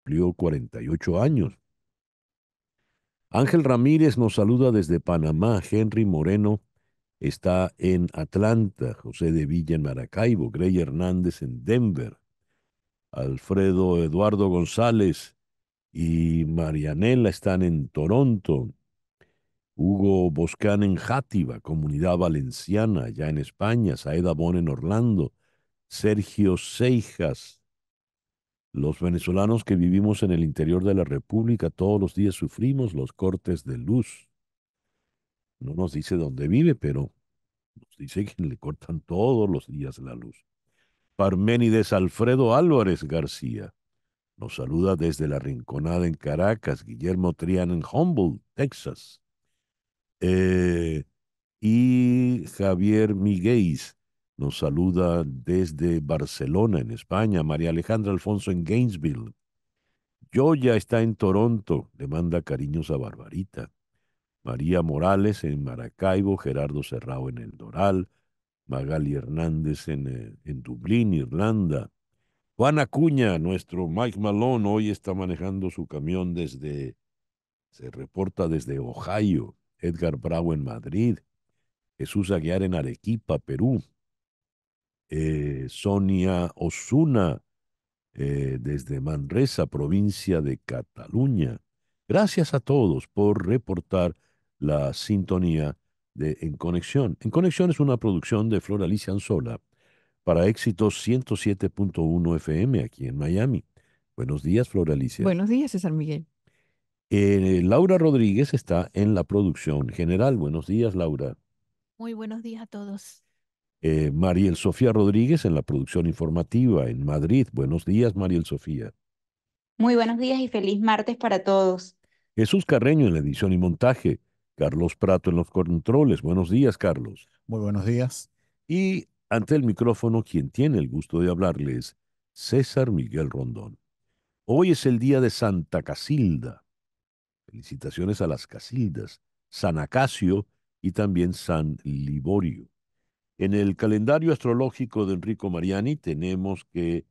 cumplió 48 años. Ángel Ramírez nos saluda desde Panamá. Henry Moreno está en Atlanta. José de Villa en Maracaibo. Grey Hernández en Denver. Alfredo Eduardo González y Marianela están en Toronto. Hugo Boscán en Játiva, Comunidad Valenciana, ya en España. Saeda Bon en Orlando. Sergio Seijas. Los venezolanos que vivimos en el interior de la República todos los días sufrimos los cortes de luz. No nos dice dónde vive, pero nos dice que le cortan todos los días la luz. Parménides Alfredo Álvarez García nos saluda desde la Rinconada en Caracas. Guillermo Triana en Humboldt, Texas. Eh, y Javier Miguéis nos saluda desde Barcelona, en España. María Alejandra Alfonso en Gainesville. Joya está en Toronto, le manda cariños a Barbarita. María Morales en Maracaibo, Gerardo Serrao en El Doral, Magali Hernández en Dublín, Irlanda. Juan Acuña, nuestro Mike Malone, hoy está manejando su camión se reporta desde Ohio. Edgar Bravo en Madrid. Jesús Aguiar en Arequipa, Perú. Sonia Osuna desde Manresa, provincia de Cataluña. Gracias a todos por reportar la sintonía de En Conexión. En Conexión es una producción de Flor Alicia Anzola para Éxitos 107.1 FM aquí en Miami. Buenos días, Flor Alicia. Buenos días, César Miguel. Laura Rodríguez está en la producción general. Buenos días, Laura. Muy buenos días a todos. Mariel Sofía Rodríguez en la producción informativa en Madrid. Buenos días, Mariel Sofía. Muy buenos días y feliz martes para todos. Jesús Carreño en la edición y montaje. Carlos Prato en los controles. Buenos días, Carlos. Muy buenos días. Y ante el micrófono, quien tiene el gusto de hablarles, César Miguel Rondón. Hoy es el día de Santa Casilda. Felicitaciones a las Casildas, San Acacio y también San Liborio. En el calendario astrológico de Enrico Mariani tenemos que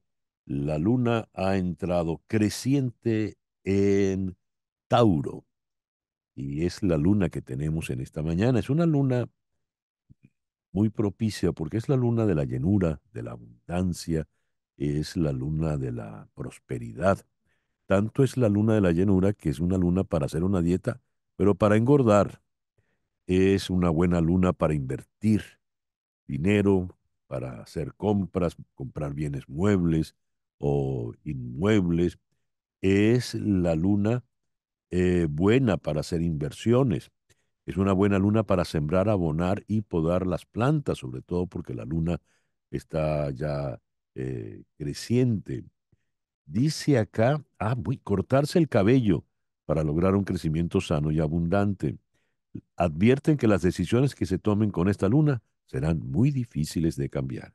la luna ha entrado creciente en Tauro y es la luna que tenemos en esta mañana. Es una luna muy propicia porque es la luna de la llenura, de la abundancia, es la luna de la prosperidad. Tanto es la luna de la llenura que es una luna para hacer una dieta, pero para engordar. Es una buena luna para invertir dinero, para hacer compras, comprar bienes muebles o inmuebles. Es la luna buena para hacer inversiones. Es una buena luna para sembrar, abonar y podar las plantas, sobre todo porque la luna está ya creciente. Dice acá, cortarse el cabello para lograr un crecimiento sano y abundante. Advierten que las decisiones que se tomen con esta luna serán muy difíciles de cambiar.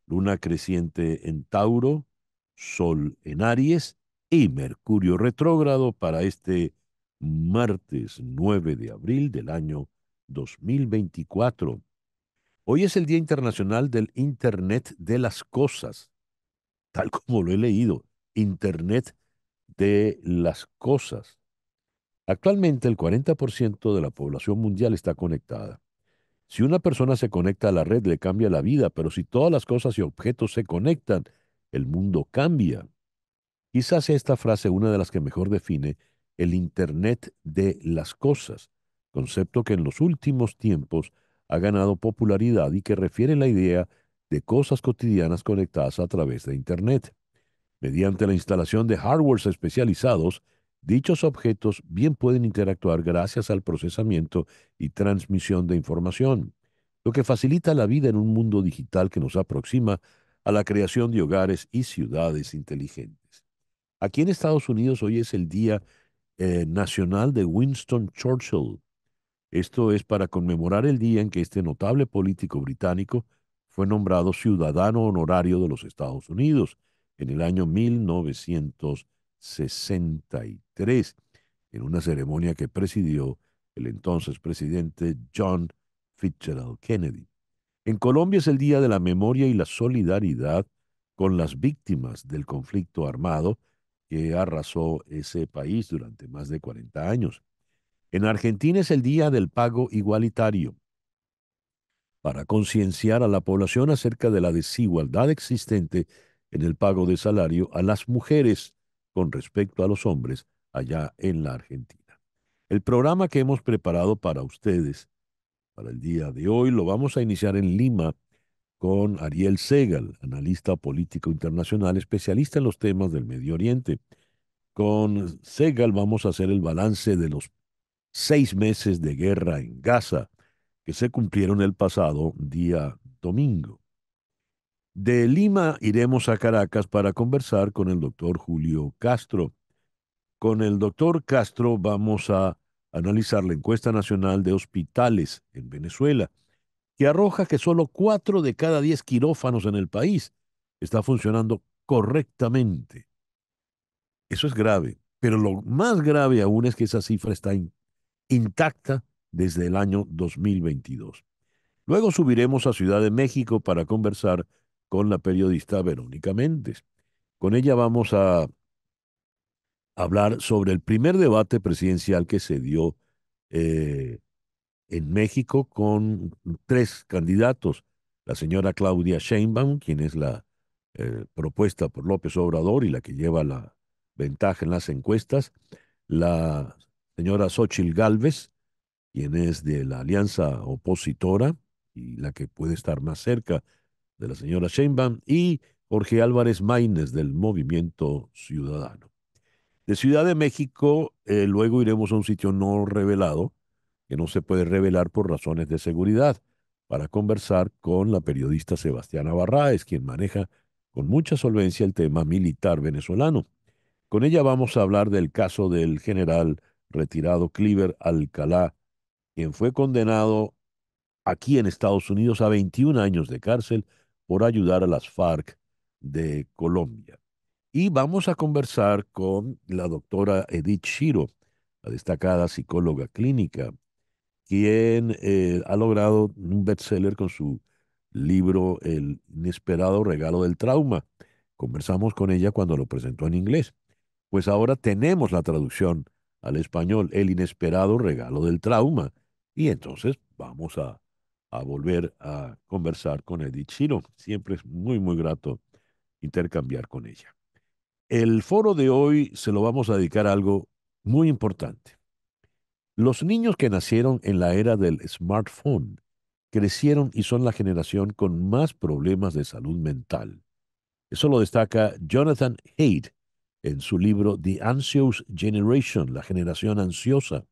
Luna creciente en Tauro, Sol en Aries y Mercurio retrógrado para este martes 9 de abril del año 2024. Hoy es el Día Internacional del Internet de las Cosas, tal como lo he leído, Internet de las Cosas. Actualmente el 40% de la población mundial está conectada. Si una persona se conecta a la red, le cambia la vida, pero si todas las cosas y objetos se conectan, el mundo cambia. Quizás sea esta frase una de las que mejor define el Internet de las cosas, concepto que en los últimos tiempos ha ganado popularidad y que refiere la idea de cosas cotidianas conectadas a través de Internet. Mediante la instalación de hardwares especializados, dichos objetos bien pueden interactuar gracias al procesamiento y transmisión de información, lo que facilita la vida en un mundo digital que nos aproxima a la creación de hogares y ciudades inteligentes. Aquí en Estados Unidos hoy es el Día Nacional de Winston Churchill. Esto es para conmemorar el día en que este notable político británico fue nombrado ciudadano honorario de los Estados Unidos en el año 1963, en una ceremonia que presidió el entonces presidente John Fitzgerald Kennedy. En Colombia es el Día de la Memoria y la Solidaridad con las víctimas del conflicto armado que arrasó ese país durante más de 40 años. En Argentina es el Día del Pago Igualitario para concienciar a la población acerca de la desigualdad existente en el pago de salario a las mujeres con respecto a los hombres allá en la Argentina. El programa que hemos preparado para ustedes para el día de hoy lo vamos a iniciar en Lima con Ariel Segal, analista político internacional, especialista en los temas del Medio Oriente. Con Segal vamos a hacer el balance de los 6 meses de guerra en Gaza que se cumplieron el pasado día domingo. De Lima iremos a Caracas para conversar con el doctor Julio Castro. Con el doctor Castro vamos a analizar la encuesta nacional de hospitales en Venezuela, que arroja que solo 4 de cada 10 quirófanos en el país está funcionando correctamente. Eso es grave, pero lo más grave aún es que esa cifra está intacta desde el año 2022. Luego subiremos a Ciudad de México para conversar con la periodista Verónica Méndez. Con ella vamos a hablar sobre el primer debate presidencial que se dio eh, en México con 3 candidatos. La señora Claudia Sheinbaum, quien es la propuesta por López Obrador y la que lleva la ventaja en las encuestas. La señora Xóchitl Gálvez, quien es de la alianza opositora y la que puede estar más cerca de la señora Sheinbaum, y Jorge Álvarez Maínez del Movimiento Ciudadano. De Ciudad de México, luego iremos a un sitio no revelado, que no se puede revelar por razones de seguridad, para conversar con la periodista Sebastiana Barráez, quien maneja con mucha solvencia el tema militar venezolano. Con ella vamos a hablar del caso del general retirado Cliver Alcalá, quien fue condenado aquí en Estados Unidos a 21 años de cárcel por ayudar a las FARC de Colombia. Y vamos a conversar con la doctora Edith Shiro, la destacada psicóloga clínica, quien ha logrado un bestseller con su libro El inesperado regalo del trauma. Conversamos con ella cuando lo presentó en inglés. Pues ahora tenemos la traducción al español, El inesperado regalo del trauma. Y entonces vamos a volver a conversar con Edith Shiro. Siempre es muy, muy grato intercambiar con ella. El foro de hoy se lo vamos a dedicar a algo muy importante. Los niños que nacieron en la era del smartphone crecieron y son la generación con más problemas de salud mental. Eso lo destaca Jonathan Haidt en su libro The Anxious Generation, la generación ansiosa.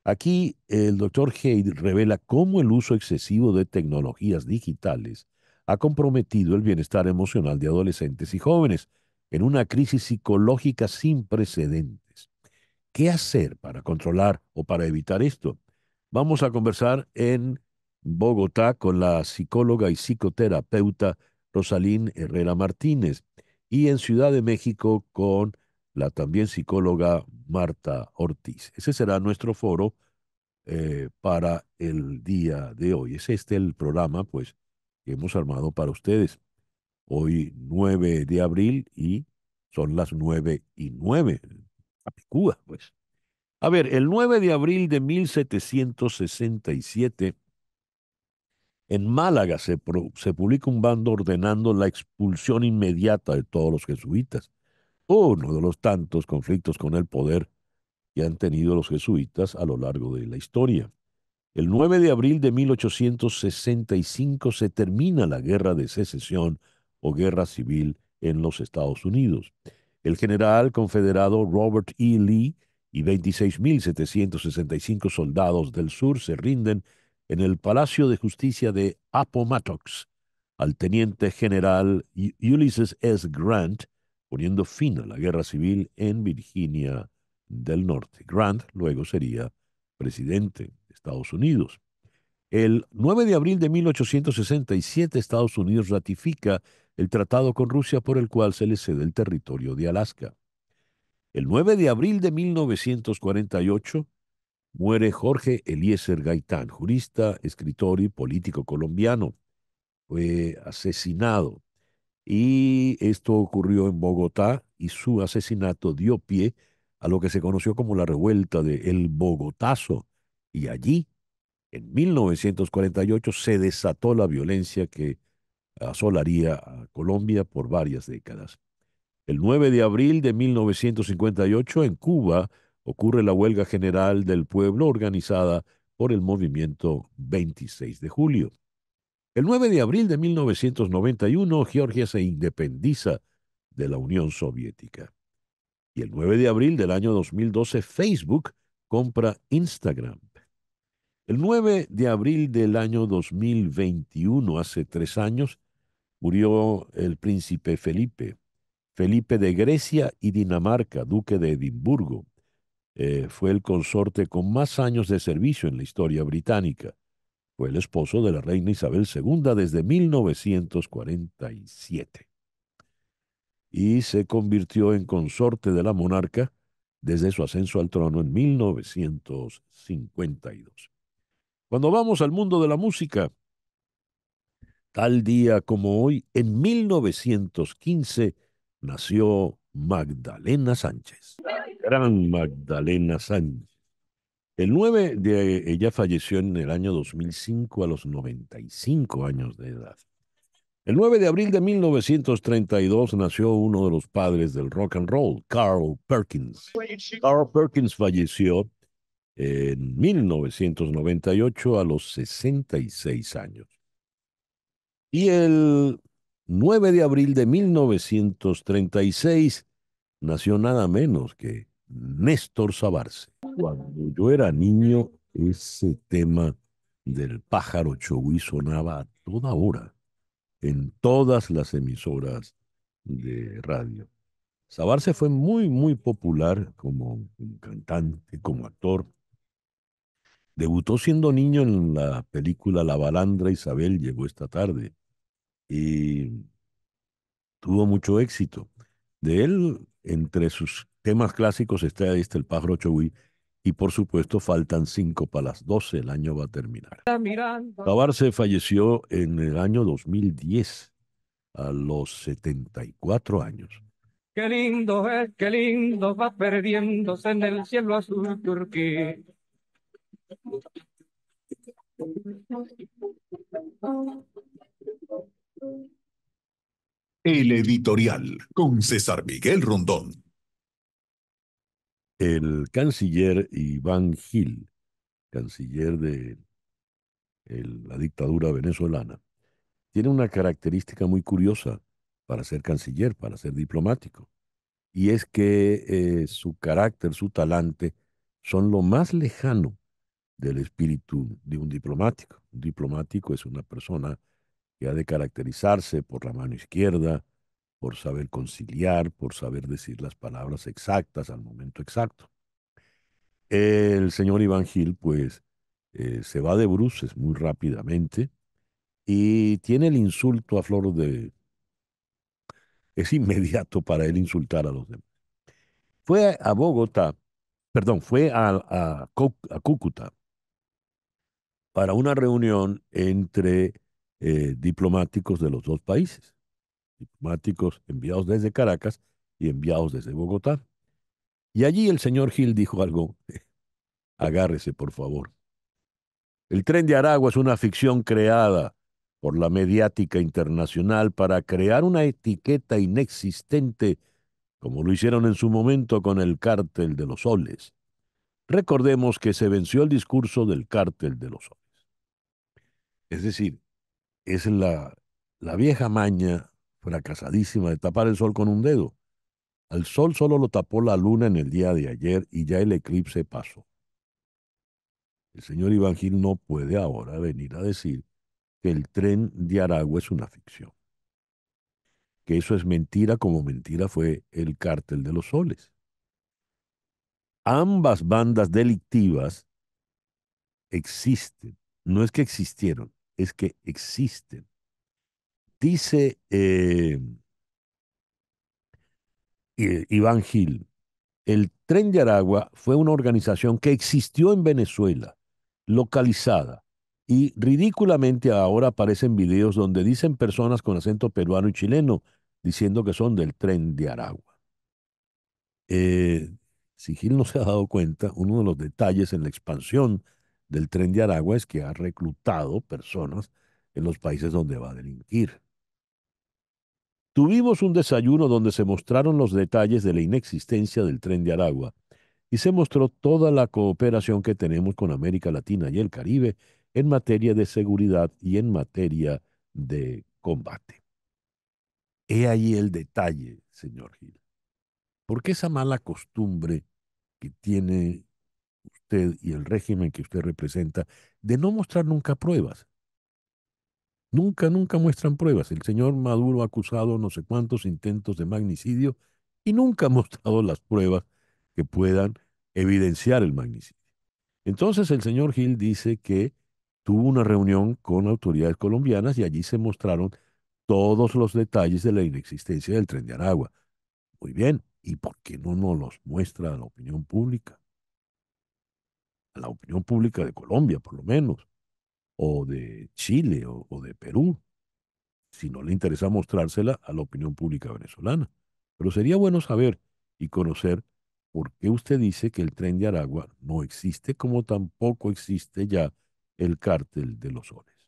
Aquí el doctor Haidt revela cómo el uso excesivo de tecnologías digitales ha comprometido el bienestar emocional de adolescentes y jóvenes en una crisis psicológica sin precedentes. ¿Qué hacer para controlar o para evitar esto? Vamos a conversar en Bogotá con la psicóloga y psicoterapeuta Rosalín Herrera Martínez y en Ciudad de México con la también psicóloga Marta Ortiz. Ese será nuestro foro para el día de hoy. Es este el programa, pues, que hemos armado para ustedes. Hoy 9 de abril y son las 9:09. Capicúa, pues. A ver, el 9 de abril de 1767, en Málaga se publica un bando ordenando la expulsión inmediata de todos los jesuitas. Uno de los tantos conflictos con el poder que han tenido los jesuitas a lo largo de la historia. El 9 de abril de 1865 se termina la Guerra de Secesión o Guerra Civil en los Estados Unidos. El general confederado Robert E. Lee y 26.765 soldados del sur se rinden en el Palacio de Justicia de Appomattox al teniente general Ulysses S. Grant, poniendo fin a la Guerra Civil en Virginia del Norte. Grant luego sería presidente de Estados Unidos. El 9 de abril de 1867, Estados Unidos ratifica el tratado con Rusia por el cual se le cede el territorio de Alaska. El 9 de abril de 1948 muere Jorge Eliezer Gaitán, jurista, escritor y político colombiano. Fue asesinado y esto ocurrió en Bogotá y su asesinato dio pie a lo que se conoció como la revuelta de El Bogotazo. Y allí, en 1948, se desató la violencia que asolaría a Colombia por varias décadas. El 9 de abril de 1958, en Cuba, ocurre la huelga general del pueblo organizada por el movimiento 26 de julio. El 9 de abril de 1991, Georgia se independiza de la Unión Soviética. Y el 9 de abril del año 2012, Facebook compra Instagram. El 9 de abril del año 2021, hace 3 años, murió el príncipe Felipe. Felipe de Grecia y Dinamarca, duque de Edimburgo. Fue el consorte con más años de servicio en la historia británica. Fue el esposo de la reina Isabel II desde 1947 y se convirtió en consorte de la monarca desde su ascenso al trono en 1952. Cuando vamos al mundo de la música, tal día como hoy, en 1915, nació Magdalena Sánchez. Gran Magdalena Sánchez. Ella falleció en el año 2005 a los 95 años de edad. El 9 de abril de 1932 nació uno de los padres del rock and roll, Carl Perkins. Carl Perkins falleció en 1998 a los 66 años. Y el 9 de abril de 1936 nació nada menos que Néstor Sabarce. Cuando yo era niño, ese tema del pájaro chougüí sonaba a toda hora en todas las emisoras de radio. Sabarce fue muy, muy popular como cantante, como actor. Debutó siendo niño en la película La Balandra Isabel llegó esta tarde y tuvo mucho éxito. De él, entre sus temas clásicos está este El pájaro chougüí y por supuesto faltan 5 para las 12, el año va a terminar. Sabarce falleció en el año 2010 a los 74 años. Qué lindo va perdiéndose en el cielo azul turquí. El editorial con César Miguel Rondón. El canciller Iván Gil, canciller de la dictadura venezolana, tiene una característica muy curiosa para ser canciller, para ser diplomático, y es que su carácter, su talante, son lo más lejano del espíritu de un diplomático. Un diplomático es una persona que ha de caracterizarse por la mano izquierda, por saber conciliar, por saber decir las palabras exactas al momento exacto. El señor Iván Gil, pues, se va de bruces muy rápidamente y tiene el insulto a flor de... Es inmediato para él insultar a los demás. Fue a Bogotá, perdón, fue a Cúcuta para una reunión entre diplomáticos de los dos países, diplomáticos enviados desde Caracas y enviados desde Bogotá. Y allí el señor Gil dijo algo, agárrese por favor. El Tren de Aragua es una ficción creada por la mediática internacional para crear una etiqueta inexistente, como lo hicieron en su momento con el cártel de los soles. Recordemos que se venció el discurso del cártel de los soles. Es decir, es la vieja maña fracasadísima de tapar el sol con un dedo. Al sol solo lo tapó la luna en el día de ayer y ya el eclipse pasó. El señor Iván Gil no puede ahora venir a decir que el Tren de Aragua es una ficción, que eso es mentira como mentira fue el cártel de los soles. Ambas bandas delictivas existen, no es que existieron, es que existen. Dice Iván Gil, el Tren de Aragua fue una organización que existió en Venezuela, localizada, y ridículamente ahora aparecen videos donde dicen personas con acento peruano y chileno, diciendo que son del Tren de Aragua. Eh, si Gil no se ha dado cuenta, uno de los detalles en la expansión del Tren de Aragua es que ha reclutado personas en los países donde va a delinquir. Tuvimos un desayuno donde se mostraron los detalles de la inexistencia del Tren de Aragua y se mostró toda la cooperación que tenemos con América Latina y el Caribe en materia de seguridad y en materia de combate. He ahí el detalle, señor Gil. ¿Por qué esa mala costumbre que tiene usted y el régimen que usted representa de no mostrar nunca pruebas? Nunca, nunca muestran pruebas. El señor Maduro ha acusado no sé cuántos intentos de magnicidio y nunca ha mostrado las pruebas que puedan evidenciar el magnicidio. Entonces el señor Gil dice que tuvo una reunión con autoridades colombianas y allí se mostraron todos los detalles de la inexistencia del Tren de Aragua. Muy bien, ¿y por qué no nos los muestra a la opinión pública? A la opinión pública de Colombia, por lo menos, o de Chile, o de Perú, si no le interesa mostrársela a la opinión pública venezolana. Pero sería bueno saber y conocer por qué usted dice que el Tren de Aragua no existe, como tampoco existe ya el cártel de los soles.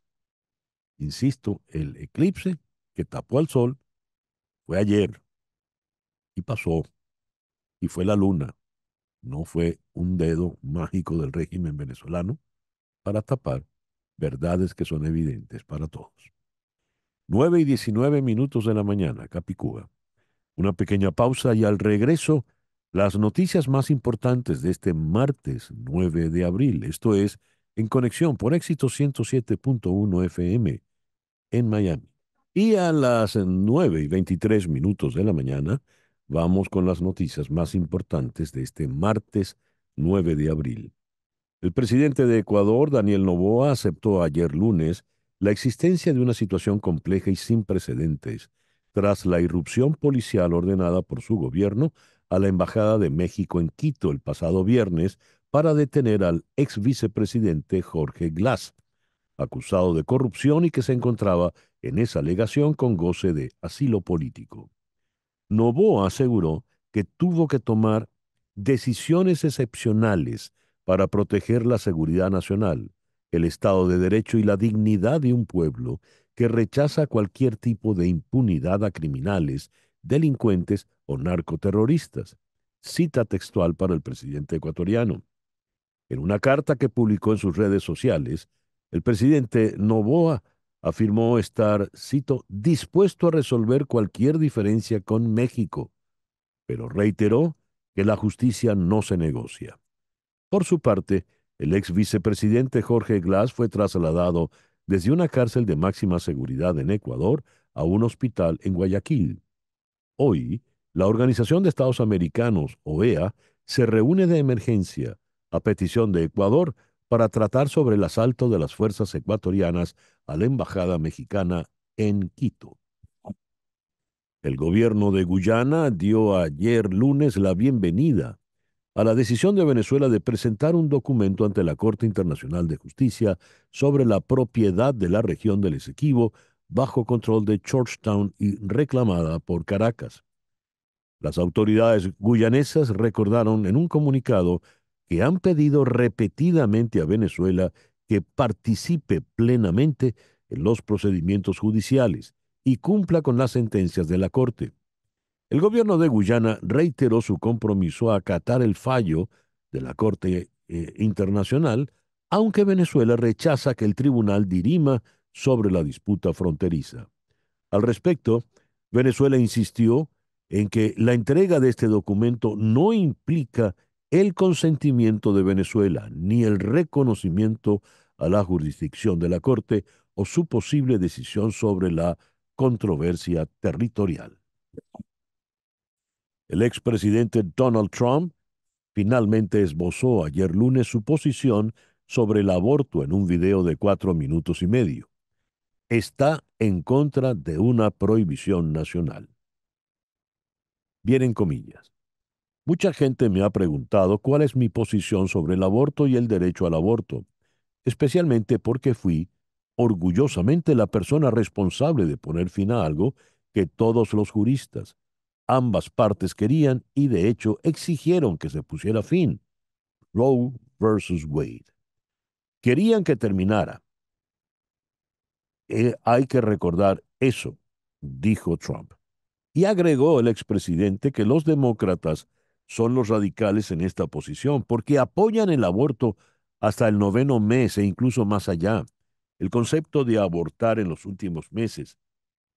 Insisto, el eclipse que tapó al sol fue ayer y pasó, y fue la luna, no fue un dedo mágico del régimen venezolano para tapar verdades que son evidentes para todos. 9:19 de la mañana, Capicúa. Una pequeña pausa y al regreso, las noticias más importantes de este martes 9 de abril. Esto es En Conexión por Éxito 107.1 FM en Miami. Y a las 9:23 de la mañana, vamos con las noticias más importantes de este martes 9 de abril. El presidente de Ecuador, Daniel Noboa, aceptó ayer lunes la existencia de una situación compleja y sin precedentes tras la irrupción policial ordenada por su gobierno a la Embajada de México en Quito el pasado viernes para detener al ex vicepresidente Jorge Glass, acusado de corrupción y que se encontraba en esa alegación con goce de asilo político. Noboa aseguró que tuvo que tomar decisiones excepcionales para proteger la seguridad nacional, el Estado de Derecho y la dignidad de un pueblo que rechaza cualquier tipo de impunidad a criminales, delincuentes o narcoterroristas. Cita textual para el presidente ecuatoriano. En una carta que publicó en sus redes sociales, el presidente Noboa afirmó estar, cito, dispuesto a resolver cualquier diferencia con México, pero reiteró que la justicia no se negocia. Por su parte, el ex vicepresidente Jorge Glass fue trasladado desde una cárcel de máxima seguridad en Ecuador a un hospital en Guayaquil. Hoy, la Organización de Estados Americanos, OEA, se reúne de emergencia a petición de Ecuador para tratar sobre el asalto de las fuerzas ecuatorianas a la embajada mexicana en Quito. El gobierno de Guyana dio ayer lunes la bienvenida a la decisión de Venezuela de presentar un documento ante la Corte Internacional de Justicia sobre la propiedad de la región del Esequibo bajo control de Georgetown y reclamada por Caracas. Las autoridades guyanesas recordaron en un comunicado que han pedido repetidamente a Venezuela que participe plenamente en los procedimientos judiciales y cumpla con las sentencias de la Corte. El gobierno de Guyana reiteró su compromiso a acatar el fallo de la Corte Internacional, aunque Venezuela rechaza que el tribunal dirima sobre la disputa fronteriza. Al respecto, Venezuela insistió en que la entrega de este documento no implica el consentimiento de Venezuela ni el reconocimiento a la jurisdicción de la Corte o su posible decisión sobre la controversia territorial. El expresidente Donald Trump finalmente esbozó ayer lunes su posición sobre el aborto en un video de 4 minutos y medio. Está en contra de una prohibición nacional. Bien en comillas. Mucha gente me ha preguntado cuál es mi posición sobre el aborto y el derecho al aborto, especialmente porque fui orgullosamente la persona responsable de poner fin a algo que todos los juristas, ambas partes querían y de hecho exigieron que se pusiera fin. Roe versus Wade. Querían que terminara. Hay que recordar eso, dijo Trump. Y agregó el expresidente que los demócratas son los radicales en esta posición porque apoyan el aborto hasta el noveno mes e incluso más allá. El concepto de abortar en los últimos meses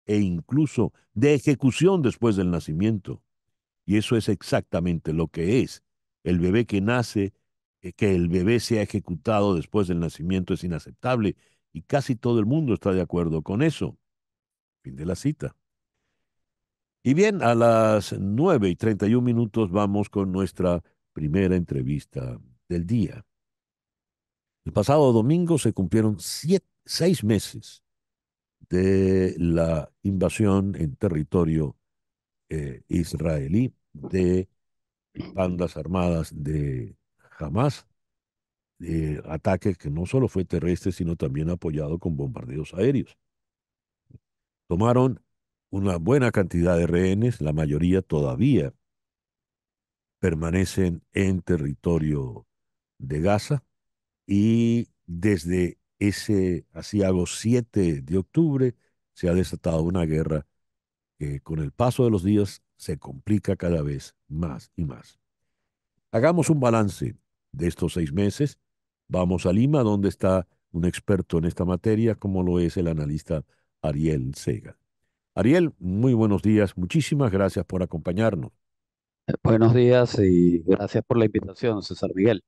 e incluso de ejecución después del nacimiento. Y eso es exactamente lo que es. El bebé que nace, que el bebé sea ejecutado después del nacimiento es inaceptable y casi todo el mundo está de acuerdo con eso. Fin de la cita. Y bien, a las 9:31 vamos con nuestra primera entrevista del día. El pasado domingo se cumplieron 6 meses de la invasión en territorio israelí de bandas armadas de Hamas, ataque que no solo fue terrestre, sino también apoyado con bombardeos aéreos. Tomaron una buena cantidad de rehenes, la mayoría todavía permanecen en territorio de Gaza y desde ese asiago 7 de octubre se ha desatado una guerra que con el paso de los días se complica cada vez más y más. Hagamos un balance de estos 6 meses. Vamos a Lima, donde está un experto en esta materia, como lo es el analista Ariel Sega. Ariel, muy buenos días. Muchísimas gracias por acompañarnos. Buenos días y gracias por la invitación, César Miguel.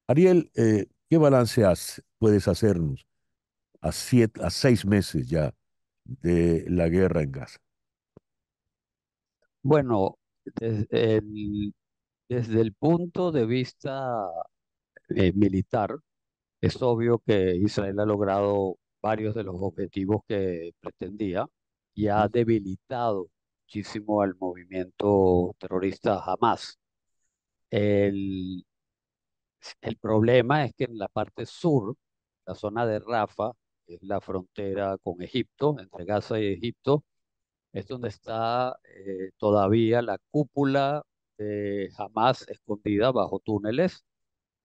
Ariel, ¿qué balance puedes hacernos a 6 meses ya de la guerra en Gaza? Bueno, desde desde el punto de vista militar, es obvio que Israel ha logrado varios de los objetivos que pretendía y ha Ujú. debilitado muchísimo al movimiento terrorista Hamas. El, el problema es que en la parte sur, la zona de Rafah, que es la frontera con Egipto, entre Gaza y Egipto, es donde está todavía la cúpula de Hamas escondida bajo túneles,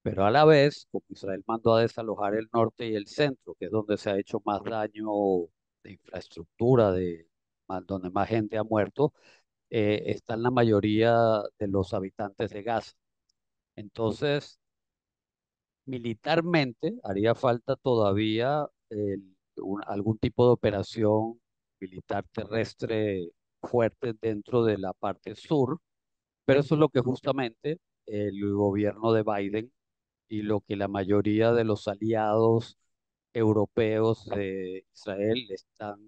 pero a la vez, como Israel mandó a desalojar el norte y el centro, que es donde se ha hecho más daño de infraestructura, donde más gente ha muerto, están la mayoría de los habitantes de Gaza. Entonces, militarmente haría falta todavía algún tipo de operación militar terrestre fuerte dentro de la parte sur, pero eso es lo que justamente el gobierno de Biden y lo que la mayoría de los aliados europeos de Israel están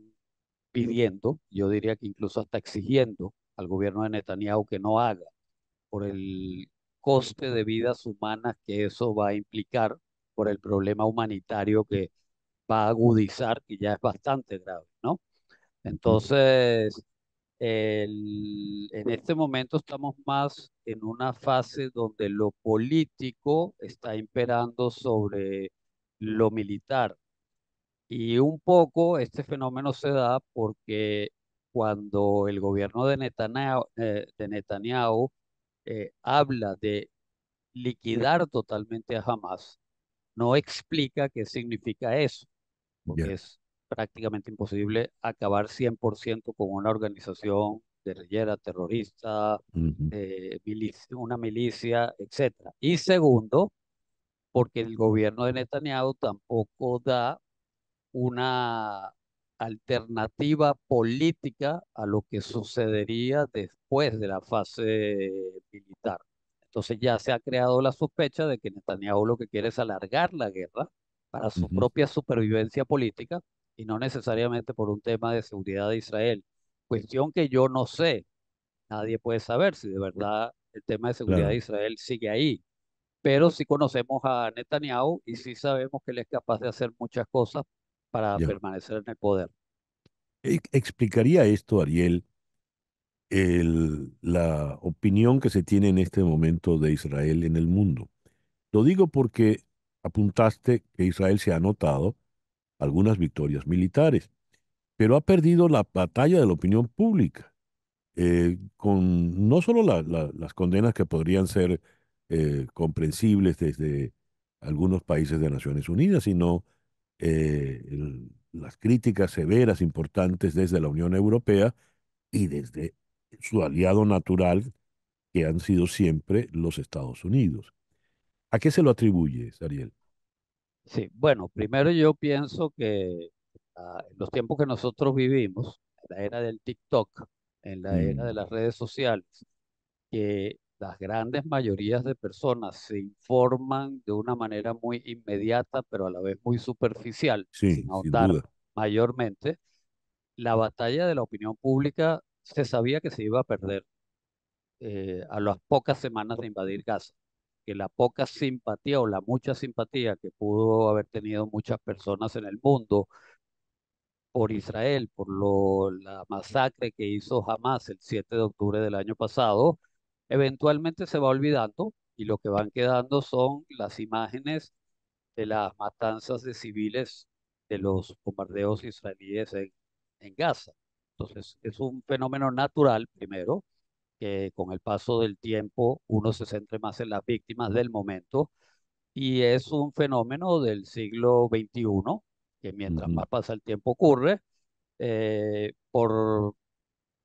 pidiendo, yo diría que incluso hasta exigiendo al gobierno de Netanyahu que no haga por el coste de vidas humanas que eso va a implicar, por el problema humanitario que va a agudizar, que ya es bastante grave, ¿no? Ujú. Entonces, en este momento estamos más en una fase donde lo político está imperando sobre lo militar. Y un poco este fenómeno se da porque cuando el gobierno de Netanyahu habla de liquidar totalmente a Hamas, no explica qué significa eso, porque Ya. es prácticamente imposible acabar 100% con una organización guerrillera, terrorista, Ujú. una milicia, etcétera. Y segundo, porque el gobierno de Netanyahu tampoco da una alternativa política a lo que sucedería después de la fase militar. Entonces ya se ha creado la sospecha de que Netanyahu lo que quiere es alargar la guerra para su Ujú. propia supervivencia política y no necesariamente por un tema de seguridad de Israel. Cuestión que yo no sé, nadie puede saber si de verdad el tema de seguridad de Claro, Israel sigue ahí, pero sí conocemos a Netanyahu y sí sabemos que él es capaz de hacer muchas cosas para ya. permanecer en el poder. ¿Explicaría esto, Ariel, la opinión que se tiene en este momento de Israel en el mundo? Lo digo porque apuntaste que Israel se ha notado algunas victorias militares. pero ha perdido la batalla de la opinión pública, con no solo las condenas que podrían ser comprensibles desde algunos países de Naciones Unidas, sino las críticas severas, importantes desde la Unión Europea y desde su aliado natural, que han sido siempre los Estados Unidos. ¿A qué se lo atribuyes, Ariel? Sí, bueno, primero yo pienso que en los tiempos que nosotros vivimos, en la era del TikTok, en la era de Mm, las redes sociales, que las grandes mayorías de personas se informan de una manera muy inmediata, pero a la vez muy superficial, sí, sin sin ahondar duda. mayormente, la batalla de la opinión pública se sabía que se iba a perder a las pocas semanas de invadir Gaza, que la poca simpatía o la mucha simpatía que pudo haber tenido muchas personas en el mundo por Israel, por la masacre que hizo Hamas el 7 de octubre del año pasado, eventualmente se va olvidando y lo que van quedando son las imágenes de las matanzas de civiles de los bombardeos israelíes en Gaza. Entonces, es un fenómeno natural, primero, que con el paso del tiempo uno se centre más en las víctimas del momento y es un fenómeno del siglo XXI que mientras Ujú. más pasa el tiempo ocurre por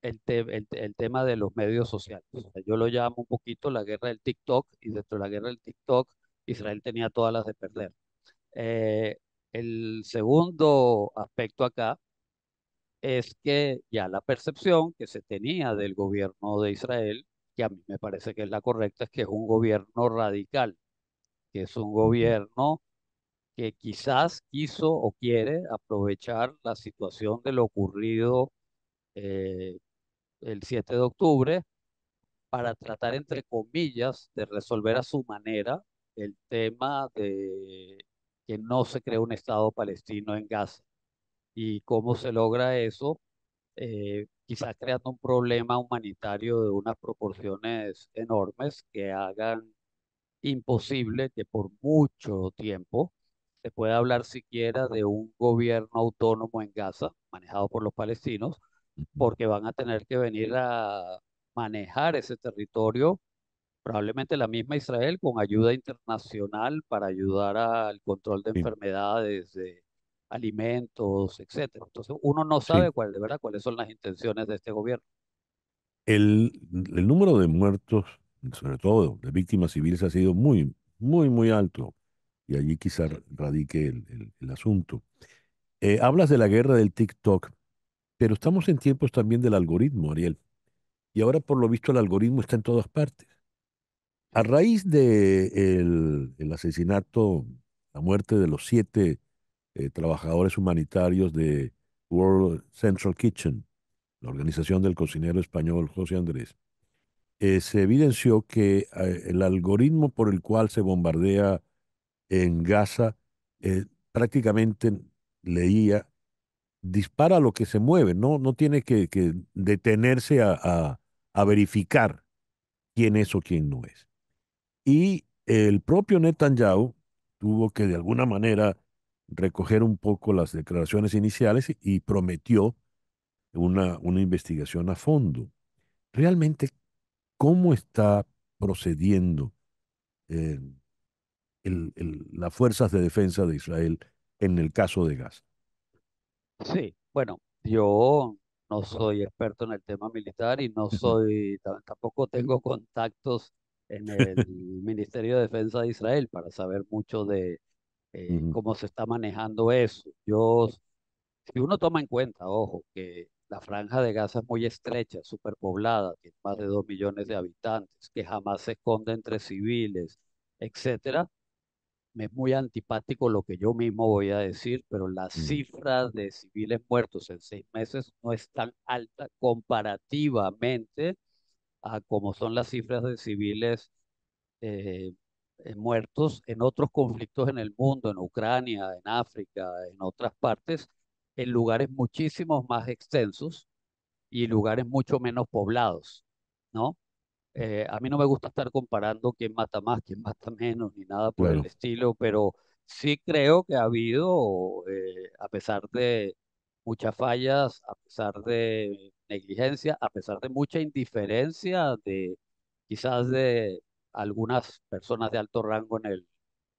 el tema de los medios sociales. O sea, yo lo llamo un poquito la guerra del TikTok y dentro de la guerra del TikTok Israel tenía todas las de perder. Eh, el segundo aspecto acá es que ya la percepción que se tenía del gobierno de Israel, que a mí me parece que es la correcta, es que es un gobierno radical, que es un Ujú. gobierno que quizás quiso o quiere aprovechar la situación de lo ocurrido eh, el 7 de octubre para tratar, entre comillas, de resolver a su manera el tema de que no se cree un Estado palestino en Gaza. ¿Y cómo se logra eso? Quizás creando un problema humanitario de unas proporciones enormes que hagan imposible que por mucho tiempo se pueda hablar siquiera de un gobierno autónomo en Gaza, manejado por los palestinos, Ujú. porque van a tener que venir a manejar ese territorio, probablemente la misma Israel, con ayuda internacional para ayudar al control de Sí, enfermedades, de alimentos, etcétera. Entonces, uno no sí. sabe de verdad cuáles son las intenciones de este gobierno. El número de muertos, sobre todo de víctimas civiles, ha sido muy, muy, muy alto. Y allí quizá Sí, radique el asunto. Hablas de la guerra del TikTok, pero estamos en tiempos también del algoritmo, Ariel. Y ahora, por lo visto, el algoritmo está en todas partes. A sí, raíz de el asesinato, la muerte de los 7 trabajadores humanitarios de World Central Kitchen, la organización del cocinero español José Andrés, se evidenció que el algoritmo por el cual se bombardea en Gaza prácticamente leía, dispara lo que se mueve, no tiene que detenerse a verificar quién es o quién no es. Y el propio Netanyahu tuvo que de alguna manera recoger un poco las declaraciones iniciales y prometió una investigación a fondo. Realmente, ¿cómo está procediendo eh, las fuerzas de defensa de Israel en el caso de Gaza? sí. Bueno, yo no soy experto en el tema militar y no soy, tampoco tengo contactos en el Ministerio de Defensa de Israel para saber mucho de Ujú. cómo se está manejando eso. Si uno toma en cuenta, ojo, que la franja de Gaza es muy estrecha, superpoblada, tiene más de 2 millones de habitantes, que jamás se esconde entre civiles, etcétera, me es muy antipático lo que yo mismo voy a decir, pero la Mm, cifra de civiles muertos en 6 meses no es tan alta comparativamente a como son las cifras de civiles eh, muertos en otros conflictos en el mundo, en Ucrania, en África, en otras partes, en lugares muchísimos más extensos y lugares mucho menos poblados, ¿no? A mí no me gusta estar comparando quién mata más, quién mata menos, ni nada por el claro. estilo, pero sí creo que ha habido, a pesar de muchas fallas, a pesar de negligencia, a pesar de mucha indiferencia de quizás de algunas personas de alto rango en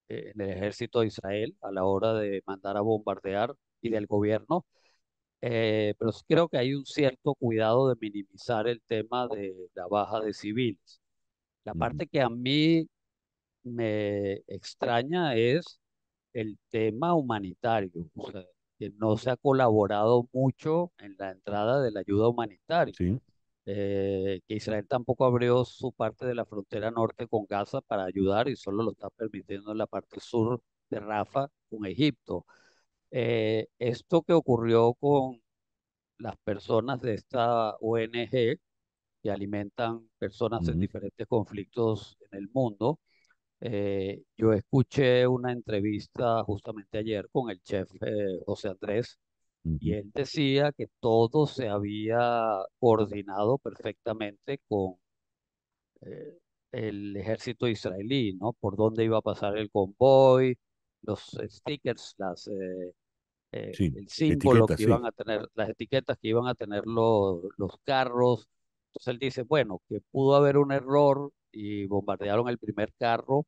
el ejército de Israel a la hora de mandar a bombardear y del gobierno. Pero sí creo que hay un cierto cuidado de minimizar el tema de la baja de civiles. La Ujú, parte que a mí me extraña es el tema humanitario, o sea, que no se ha colaborado mucho en la entrada de la ayuda humanitaria, sí. que Israel tampoco abrió su parte de la frontera norte con Gaza para ayudar y solo lo está permitiendo en la parte sur de Rafah con Egipto. Esto que ocurrió con las personas de esta ONG que alimentan personas en Ujú, diferentes conflictos en el mundo. Yo escuché una entrevista justamente ayer con el chef José Andrés y ujú, él decía que todo se había coordinado perfectamente con eh, el ejército israelí, ¿no? Por dónde iba a pasar el convoy, los stickers, sí. el símbolo Etiqueta, que sí. iban a tener, las etiquetas que iban a tener los carros. Entonces él dice, bueno, que pudo haber un error y bombardearon el primer carro,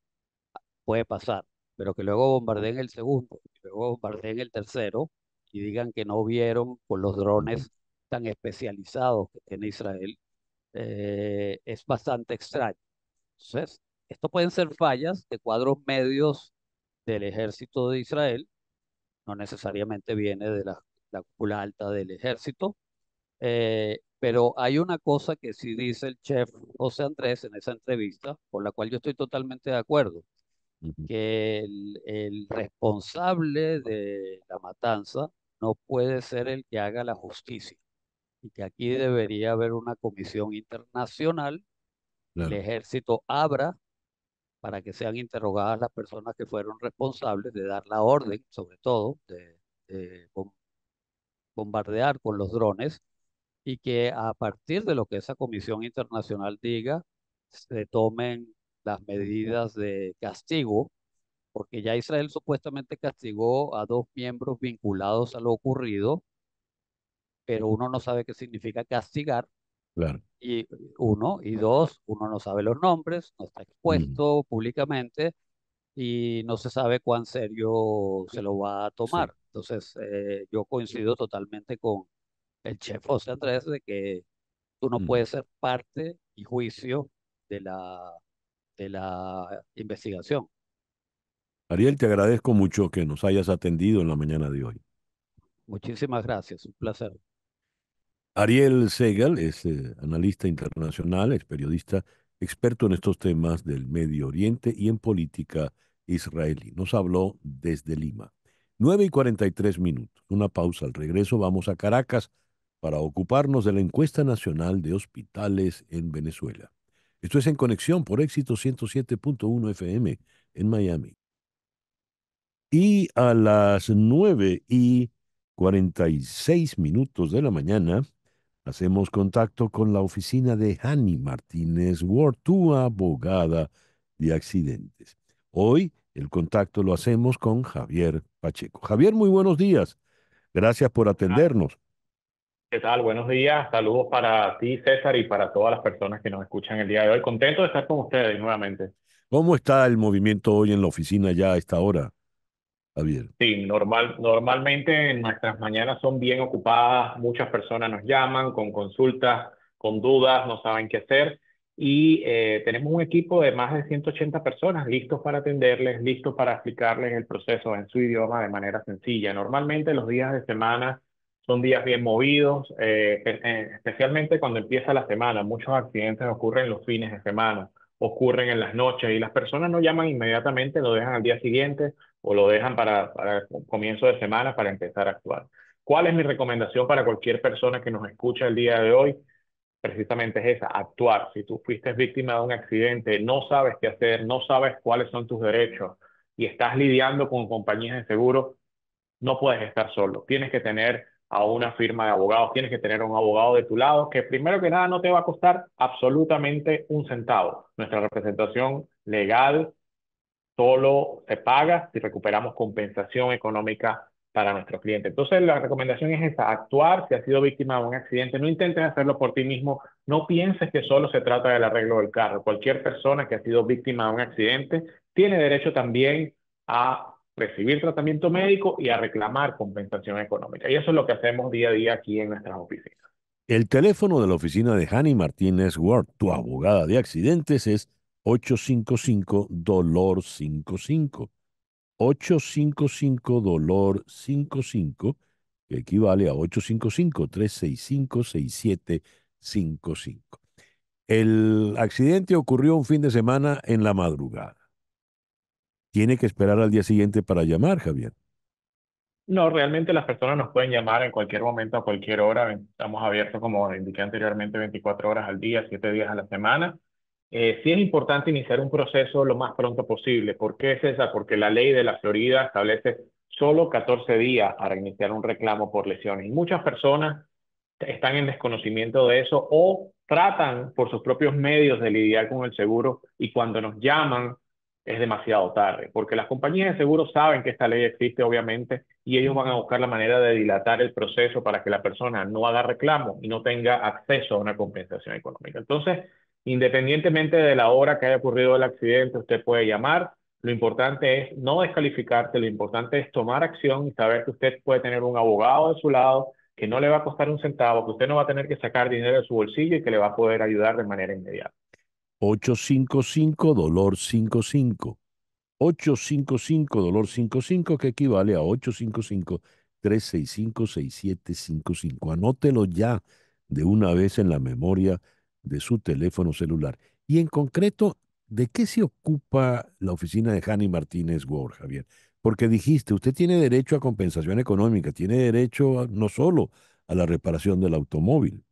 puede pasar, pero que luego bombardeen el segundo, y luego bombardeen el tercero y digan que no vieron con los Ujú, drones tan especializados que tiene Israel, es bastante extraño. Entonces, esto pueden ser fallas de cuadros medios del ejército de Israel, no necesariamente viene de la cúpula alta del ejército, pero hay una cosa que sí dice el chef José Andrés en esa entrevista, con la cual yo estoy totalmente de acuerdo, ujú, que el responsable de la matanza no puede ser el que haga la justicia y que aquí debería haber una comisión internacional, el claro. ejército abra para que sean interrogadas las personas que fueron responsables de dar la orden, sobre todo, de bombardear con los drones y que a partir de lo que esa comisión internacional diga, se tomen las medidas de castigo, porque ya Israel supuestamente castigó a dos miembros vinculados a lo ocurrido, pero uno no sabe qué significa castigar, Claro. y uno, y dos, uno no sabe los nombres, no está Ujú, expuesto públicamente y no se sabe cuán serio se lo va a sí. tomar. Entonces, yo coincido totalmente con el chef José Andrés de que tú no Ujú. puedes ser parte y juicio de la investigación. Ariel, te agradezco mucho que nos hayas atendido en la mañana de hoy. Muchísimas gracias, un placer. Ariel Segal es analista internacional, es periodista, experto en estos temas del Medio Oriente y en política israelí. Nos habló desde Lima. 9:43. Una pausa. Al regreso vamos a Caracas para ocuparnos de la encuesta nacional de hospitales en Venezuela. Esto es En Conexión por Éxito 107.1 FM en Miami. Y a las 9:46 de la mañana hacemos contacto con la oficina de Hani Martínez Ward, tu abogada de accidentes. Hoy el contacto lo hacemos con Javier Pacheco. Javier, muy buenos días. Gracias por atendernos. ¿Qué tal? Buenos días. Saludos para ti, César, y para todas las personas que nos escuchan el día de hoy. Contento de estar con ustedes nuevamente. ¿Cómo está el movimiento hoy en la oficina ya a esta hora, Javier? Sí, normalmente nuestras mañanas son bien ocupadas. Muchas personas nos llaman con consultas, con dudas, no saben qué hacer. Y tenemos un equipo de más de 180 personas listos para atenderles, listos para explicarles el proceso en su idioma de manera sencilla. Normalmente los días de semana son días bien movidos, especialmente cuando empieza la semana. Muchos accidentes ocurren los fines de semana, ocurren en las noches y las personas no llaman inmediatamente, lo dejan al día siguiente o lo dejan para el comienzo de semana para empezar a actuar. ¿Cuál es mi recomendación para cualquier persona que nos escucha el día de hoy? Precisamente es esa, actuar. Si tú fuiste víctima de un accidente, no sabes qué hacer, no sabes cuáles son tus derechos y estás lidiando con compañías de seguro, no puedes estar solo. Tienes que tener a una firma de abogados, tienes que tener a un abogado de tu lado que primero que nada no te va a costar absolutamente un centavo. Nuestra representación legal solo se paga si recuperamos compensación económica para nuestros clientes. Entonces, la recomendación es esa, actuar si has sido víctima de un accidente. No intentes hacerlo por ti mismo. No pienses que solo se trata del arreglo del carro. Cualquier persona que ha sido víctima de un accidente tiene derecho también a recibir tratamiento médico y a reclamar compensación económica. Y eso es lo que hacemos día a día aquí en nuestras oficinas. El teléfono de la oficina de Hani Martínez Ward, tu abogada de accidentes, es 855-DOLOR-55. 855-DOLOR-55, que equivale a 855-365-6755. El accidente ocurrió un fin de semana en la madrugada. Tiene que esperar al día siguiente para llamar, Javier. No, realmente las personas nos pueden llamar en cualquier momento, a cualquier hora. Estamos abiertos, como indiqué anteriormente, 24 horas al día, 7 días a la semana. Sí es importante iniciar un proceso lo más pronto posible. ¿Por qué es esa? Porque la ley de la Florida establece solo 14 días para iniciar un reclamo por lesiones. Y muchas personas están en desconocimiento de eso o tratan por sus propios medios de lidiar con el seguro y cuando nos llaman es demasiado tarde, porque las compañías de seguros saben que esta ley existe obviamente y ellos van a buscar la manera de dilatar el proceso para que la persona no haga reclamo y no tenga acceso a una compensación económica. Entonces, independientemente de la hora que haya ocurrido el accidente, usted puede llamar. Lo importante es no descalificarse, lo importante es tomar acción y saber que usted puede tener un abogado de su lado que no le va a costar un centavo, que usted no va a tener que sacar dinero de su bolsillo y que le va a poder ayudar de manera inmediata. 855-DOLOR-55. 855-DOLOR-55, que equivale a 855-365-6755. Anótelo ya de una vez en la memoria de su teléfono celular. Y en concreto, ¿de qué se ocupa la oficina de Hani Martínez Ward, Javier? Porque dijiste, usted tiene derecho a compensación económica, tiene derecho no solo a la reparación del automóvil.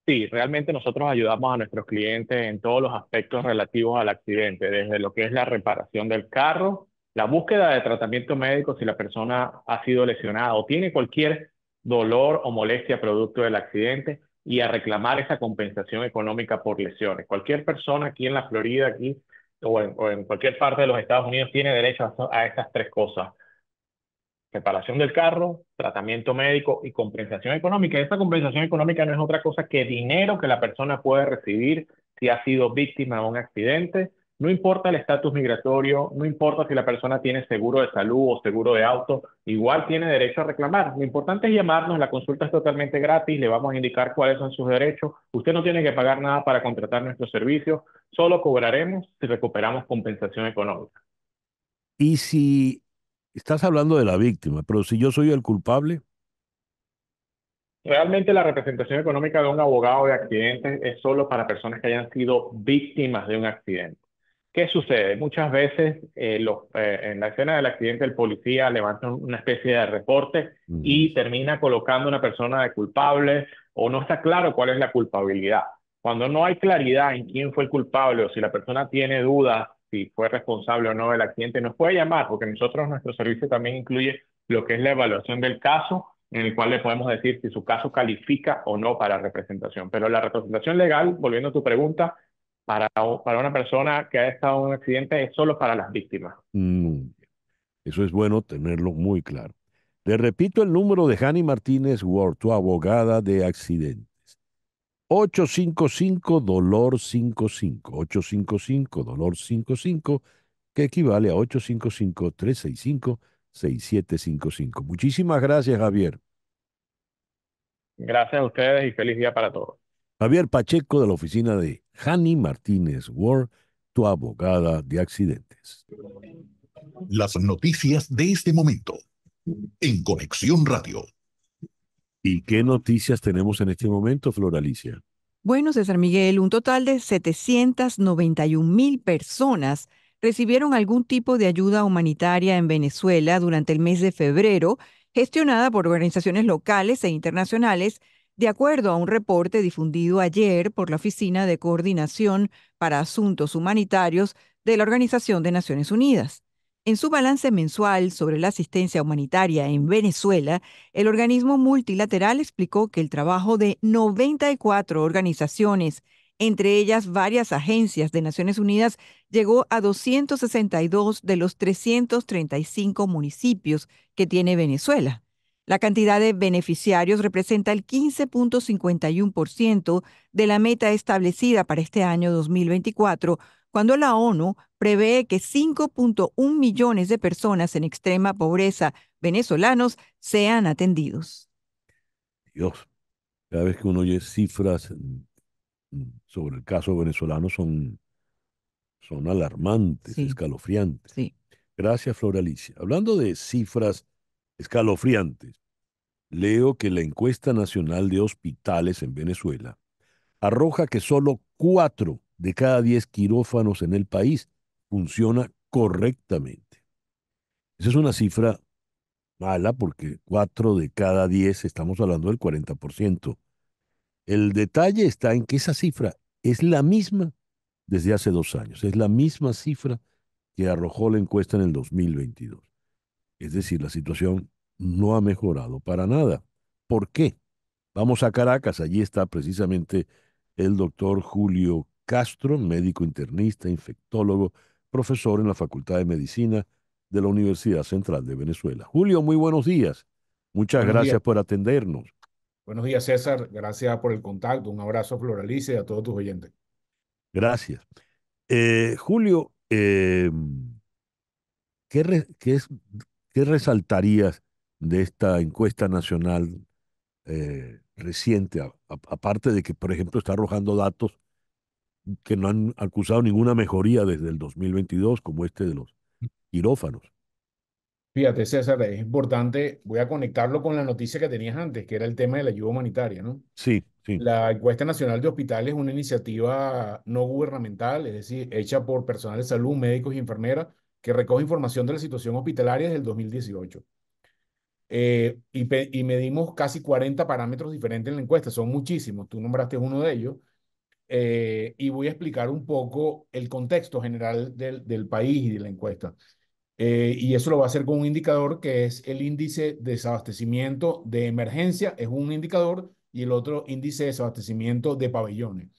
Sí, realmente nosotros ayudamos a nuestros clientes en todos los aspectos relativos al accidente, desde lo que es la reparación del carro, la búsqueda de tratamiento médico si la persona ha sido lesionada o tiene cualquier dolor o molestia producto del accidente y a reclamar esa compensación económica por lesiones. Cualquier persona aquí en la Florida, aquí o en cualquier parte de los Estados Unidos tiene derecho a estas tres cosas: reparación del carro, tratamiento médico y compensación económica. Esa compensación económica no es otra cosa que dinero que la persona puede recibir si ha sido víctima de un accidente. No importa el estatus migratorio, no importa si la persona tiene seguro de salud o seguro de auto, igual tiene derecho a reclamar. Lo importante es llamarnos, la consulta es totalmente gratis, le vamos a indicar cuáles son sus derechos. Usted no tiene que pagar nada para contratar nuestros servicios, solo cobraremos si recuperamos compensación económica. Y si estás hablando de la víctima, pero si yo soy el culpable, Realmente la representación económica de un abogado de accidentes es solo para personas que hayan sido víctimas de un accidente. ¿Qué sucede? Muchas veces en la escena del accidente el policía levanta una especie de reporte y termina colocando a una persona de culpable o no está claro cuál es la culpabilidad. Cuando no hay claridad en quién fue el culpable o si la persona tiene dudas si fue responsable o no del accidente, nos puede llamar porque nuestro servicio también incluye lo que es la evaluación del caso en el cual le podemos decir si su caso califica o no para representación. Pero la representación legal, volviendo a tu pregunta, para una persona que ha estado en un accidente es solo para las víctimas. eso es bueno tenerlo muy claro. Le repito el número de Hani Martínez Ward, tu abogada de accidentes. 855-DOLOR-55. 855-DOLOR-55, que equivale a 855-365-6755. Muchísimas gracias, Javier. Gracias a ustedes y feliz día para todos. Javier Pacheco, de la oficina de Hani Martínez Ward, tu abogada de accidentes. Las noticias de este momento en Conexión Radio. ¿Y qué noticias tenemos en este momento, Flor Alicia? Bueno, César Miguel, un total de 791,000 personas recibieron algún tipo de ayuda humanitaria en Venezuela durante el mes de febrero, gestionada por organizaciones locales e internacionales, de acuerdo a un reporte difundido ayer por la Oficina de Coordinación para Asuntos Humanitarios de la Organización de Naciones Unidas. En su balance mensual sobre la asistencia humanitaria en Venezuela, el organismo multilateral explicó que el trabajo de 94 organizaciones entre ellas varias agencias de Naciones Unidas, llegó a 262 de los 335 municipios que tiene Venezuela. La cantidad de beneficiarios representa el 15.51% de la meta establecida para este año 2024, cuando la ONU prevé que 5.1 millones de personas en extrema pobreza venezolanos sean atendidos. Dios, cada vez que uno oye cifras sobre el caso venezolano son alarmantes, Sí, escalofriantes. sí. Gracias, Flora Alicia. Hablando de cifras escalofriantes, leo que la encuesta nacional de hospitales en Venezuela arroja que solo 4 de cada 10 quirófanos en el país funciona correctamente. Esa es una cifra mala porque 4 de cada 10, estamos hablando del 40%. El detalle está en que esa cifra es la misma desde hace 2 años. Es la misma cifra que arrojó la encuesta en el 2022. Es decir, la situación no ha mejorado para nada. ¿Por qué? Vamos a Caracas. Allí está precisamente el doctor Julio Castro, médico internista, infectólogo, profesor en la Facultad de Medicina de la Universidad Central de Venezuela. Julio, muy buenos días. Muchas Buenos días. gracias por atendernos. Buenos días, César. Gracias por el contacto. Un abrazo, Floralice, y a todos tus oyentes. Gracias. Julio, ¿qué qué resaltarías de esta encuesta nacional reciente, aparte de que, por ejemplo, está arrojando datos que no han acusado ninguna mejoría desde el 2022, como este de los quirófanos? Fíjate, César, es importante, voy a conectarlo con la noticia que tenías antes, que era el tema de la ayuda humanitaria, ¿no? Sí, sí. La encuesta nacional de hospitales es una iniciativa no gubernamental, es decir, hecha por personal de salud, médicos y enfermeras, que recoge información de la situación hospitalaria desde el 2018. Y medimos casi 40 parámetros diferentes en la encuesta, son muchísimos, tú nombraste uno de ellos. Y voy a explicar un poco el contexto general del país y de la encuesta. Y eso lo va a hacer con un indicador que es el índice de desabastecimiento de emergencia, es un indicador, y el otro índice de desabastecimiento de pabellones.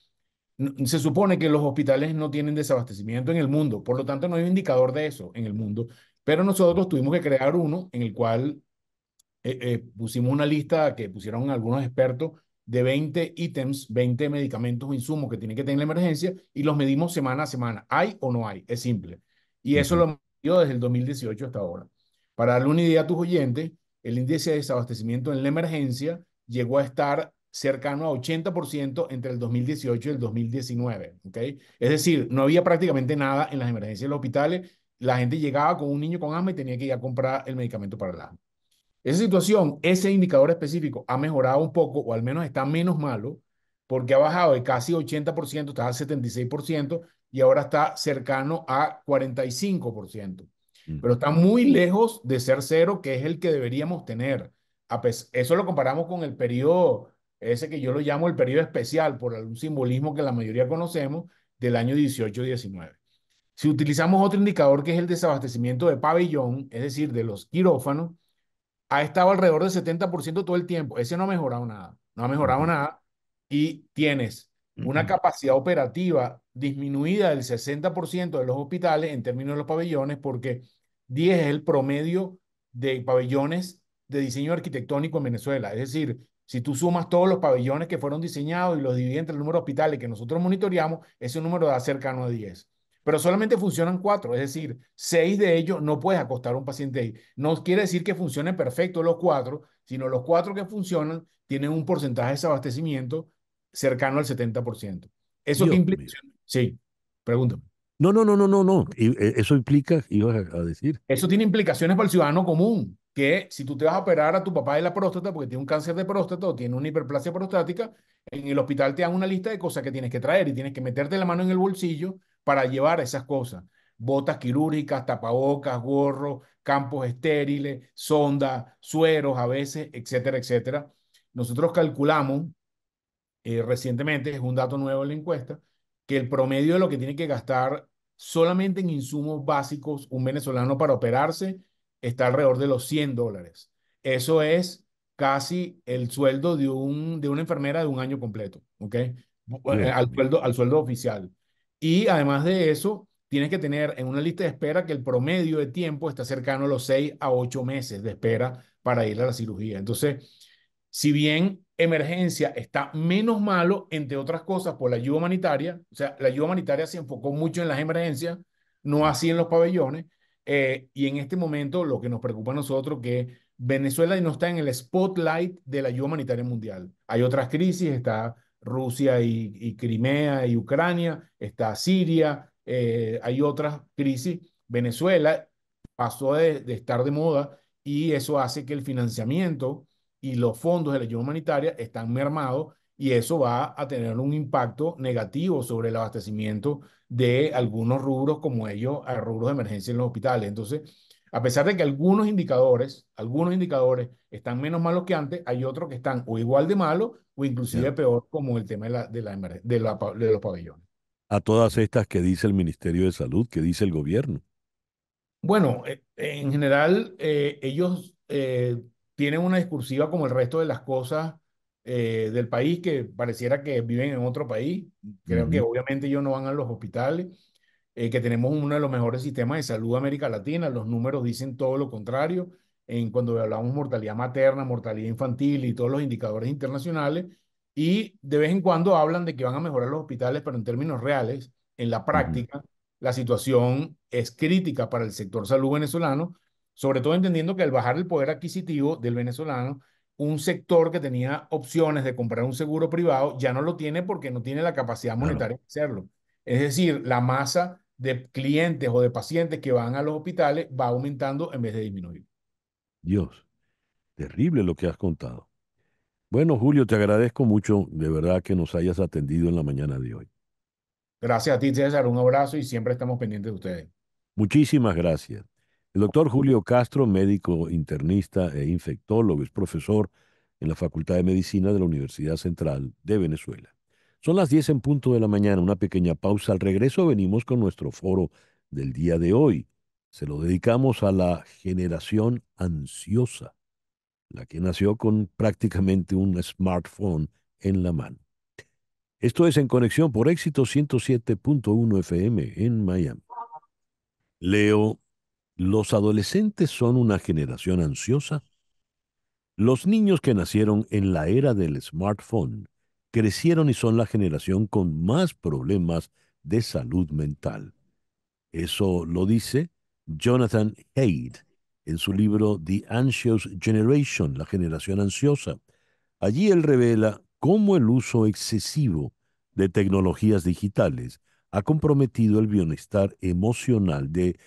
Se supone que los hospitales no tienen desabastecimiento en el mundo, por lo tanto no hay un indicador de eso en el mundo, pero nosotros tuvimos que crear uno en el cual pusimos una lista que pusieron algunos expertos de 20 ítems, 20 medicamentos o insumos que tienen que tener la emergencia y los medimos semana a semana. ¿Hay o no hay? Es simple. Y eso Ujú. lo hemos medido desde el 2018 hasta ahora. Para darle una idea a tus oyentes, el índice de desabastecimiento en la emergencia llegó a estar cercano a 80% entre el 2018 y el 2019. ¿Okay? Es decir, no había prácticamente nada en las emergencias de los hospitales. La gente llegaba con un niño con asma y tenía que ir a comprar el medicamento para el asma. Esa situación, ese indicador específico ha mejorado un poco, o al menos está menos malo, porque ha bajado de casi 80%, está al 76%, y ahora está cercano a 45%. Pero está muy lejos de ser cero, que es el que deberíamos tener. Eso lo comparamos con el periodo, ese que yo lo llamo el periodo especial, por algún simbolismo que la mayoría conocemos, del año 18-19. Si utilizamos otro indicador que es el desabastecimiento de pabellón, es decir, de los quirófanos, ha estado alrededor del 70% todo el tiempo. Ese no ha mejorado nada. No ha mejorado Ujú. nada. Y tienes una capacidad operativa disminuida del 60% de los hospitales en términos de los pabellones, porque 10 es el promedio de pabellones de diseño arquitectónico en Venezuela. Es decir, si tú sumas todos los pabellones que fueron diseñados y los divides entre el número de hospitales que nosotros monitoreamos, ese número da cercano a 10. Pero solamente funcionan 4, es decir, 6 de ellos no puedes acostar a un paciente ahí. No quiere decir que funcionen perfecto los 4, sino los 4 que funcionan tienen un porcentaje de desabastecimiento cercano al 70%. ¿Eso qué Dios implica? mío. Sí, pregúntame. No, no, no, no, no, no. Eso implica, ibas a decir. Eso tiene implicaciones para el ciudadano común, que si tú te vas a operar a tu papá de la próstata porque tiene un cáncer de próstata o tiene una hiperplasia prostática, en el hospital te dan una lista de cosas que tienes que traer y tienes que meterte la mano en el bolsillo para llevar esas cosas. Botas quirúrgicas, tapabocas, gorro, campos estériles, sonda, sueros a veces, etcétera, etcétera. Nosotros calculamos recientemente, es un dato nuevo en la encuesta, que el promedio de lo que tiene que gastar solamente en insumos básicos un venezolano para operarse está alrededor de los $100. Eso es casi el sueldo de una enfermera de un año completo, ¿ok? Dios mío. al sueldo oficial. Y además de eso, tienes que tener en una lista de espera que el promedio de tiempo está cercano a los 6 a 8 meses de espera para ir a la cirugía. Entonces, si bien emergencia está menos malo, entre otras cosas, por la ayuda humanitaria, o sea, la ayuda humanitaria se enfocó mucho en las emergencias, no así en los pabellones, y en este momento lo que nos preocupa a nosotros que Venezuela no está en el spotlight de la ayuda humanitaria mundial. Hay otras crisis, está Rusia y Crimea y Ucrania, está Siria, hay otras crisis. Venezuela pasó de estar de moda y eso hace que el financiamiento y los fondos de la ayuda humanitaria están mermados y eso va a tener un impacto negativo sobre el abastecimiento de algunos rubros como ellos, a rubros de emergencia en los hospitales. Entonces, a pesar de que algunos indicadores están menos malos que antes, hay otros que están o igual de malos o inclusive Ya. peor, como el tema de los pabellones. A todas estas que dice el Ministerio de Salud, que dice el gobierno. Bueno, en general, ellos tienen una discursiva como el resto de las cosas del país que pareciera que viven en otro país. Creo que Ujú, obviamente ellos no van a los hospitales, que tenemos uno de los mejores sistemas de salud de América Latina. Los números dicen todo lo contrario. Cuando hablamos mortalidad materna, mortalidad infantil y todos los indicadores internacionales, y de vez en cuando hablan de que van a mejorar los hospitales, pero en términos reales, en la ujú. práctica la situación es crítica para el sector salud venezolano, sobre todo entendiendo que al bajar el poder adquisitivo del venezolano, un sector que tenía opciones de comprar un seguro privado ya no lo tiene porque no tiene la capacidad Claro, monetaria de hacerlo. Es decir, la masa de clientes o de pacientes que van a los hospitales va aumentando en vez de disminuir. Dios, terrible lo que has contado. Bueno, Julio, te agradezco mucho de verdad que nos hayas atendido en la mañana de hoy. Gracias a ti, César. Un abrazo y siempre estamos pendientes de ustedes. Muchísimas gracias. El doctor Julio Castro, médico internista e infectólogo, es profesor en la Facultad de Medicina de la Universidad Central de Venezuela. Son las 10 en punto de la mañana, una pequeña pausa. Al regreso venimos con nuestro foro del día de hoy. Se lo dedicamos a la generación ansiosa, la que nació con prácticamente un smartphone en la mano. Esto es En Conexión por Éxito 107.1 FM en Miami. Leo, ¿los adolescentes son una generación ansiosa? Los niños que nacieron en la era del smartphone crecieron y son la generación con más problemas de salud mental. Eso lo dice Jonathan Haidt en su libro The Anxious Generation, la generación ansiosa. Allí él revela cómo el uso excesivo de tecnologías digitales ha comprometido el bienestar emocional de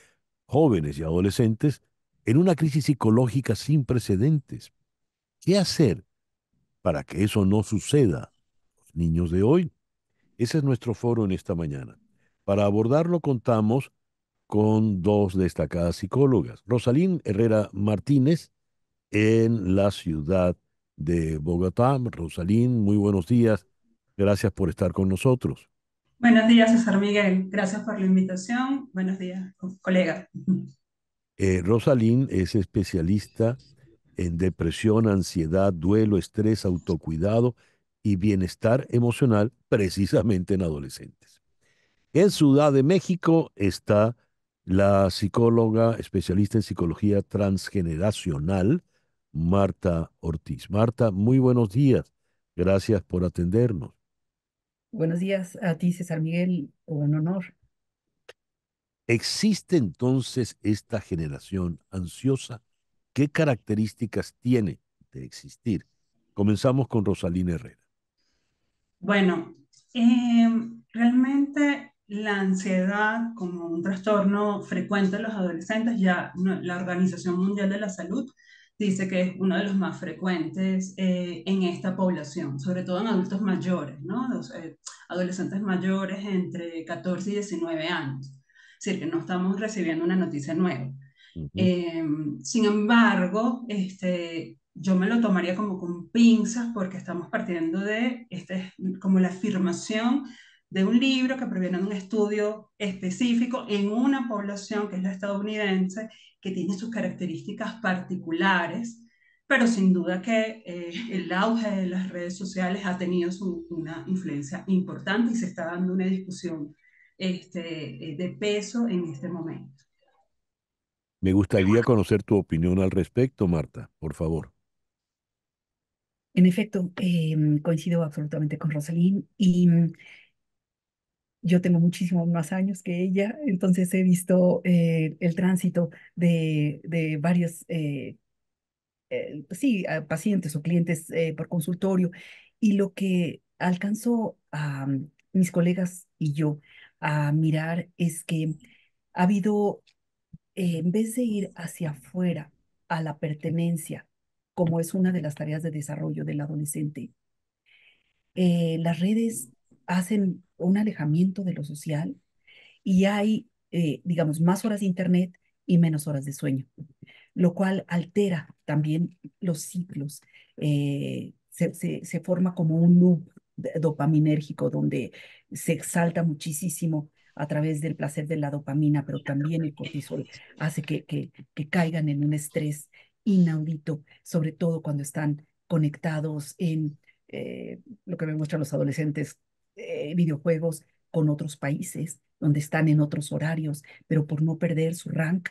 jóvenes y adolescentes en una crisis psicológica sin precedentes. ¿Qué hacer para que eso no suceda? Los niños de hoy. Ese es nuestro foro en esta mañana. Para abordarlo contamos con dos destacadas psicólogas. Rosalín Herrera Martínez en la ciudad de Bogotá. Rosalín, muy buenos días. Gracias por estar con nosotros. Buenos días, César Miguel. Gracias por la invitación. Buenos días, colega. Rosalín es especialista en depresión, ansiedad, duelo, estrés, autocuidado y bienestar emocional, precisamente en adolescentes. En Ciudad de México está la psicóloga especialista en psicología transgeneracional, Marta Ortiz. Marta, muy buenos días. Gracias por atendernos. Buenos días a ti, César Miguel, un honor. ¿Existe entonces esta generación ansiosa? ¿Qué características tiene de existir? Comenzamos con Rosalina Herrera. Bueno, realmente la ansiedad como un trastorno frecuente en los adolescentes, la Organización Mundial de la Salud dice que es uno de los más frecuentes en esta población, sobre todo en adultos mayores, ¿no? Adolescentes mayores entre 14 y 19 años. Es decir, que no estamos recibiendo una noticia nueva. Ujú. Sin embargo, yo me lo tomaría como con pinzas porque estamos partiendo de como la afirmación de un libro que proviene de un estudio específico en una población que es la estadounidense, que tiene sus características particulares pero sin duda que el auge de las redes sociales ha tenido una influencia importante y se está dando una discusión de peso en este momento. Me gustaría conocer tu opinión al respecto, Marta, por favor. En efecto, coincido absolutamente con Rosalind y yo tengo muchísimos más años que ella, entonces he visto el tránsito de varios, sí, pacientes o clientes por consultorio y lo que alcanzó a mis colegas y yo a mirar es que ha habido, en vez de ir hacia afuera a la pertenencia, como es una de las tareas de desarrollo del adolescente, las redes hacen un alejamiento de lo social y hay, digamos, más horas de internet y menos horas de sueño, lo cual altera también los ciclos. Se forma como un loop dopaminérgico donde se exalta muchísimo a través del placer de la dopamina, pero también el cortisol hace que caigan en un estrés inaudito, sobre todo cuando están conectados en lo que me muestran los adolescentes, videojuegos con otros países, donde están en otros horarios, pero por no perder su rank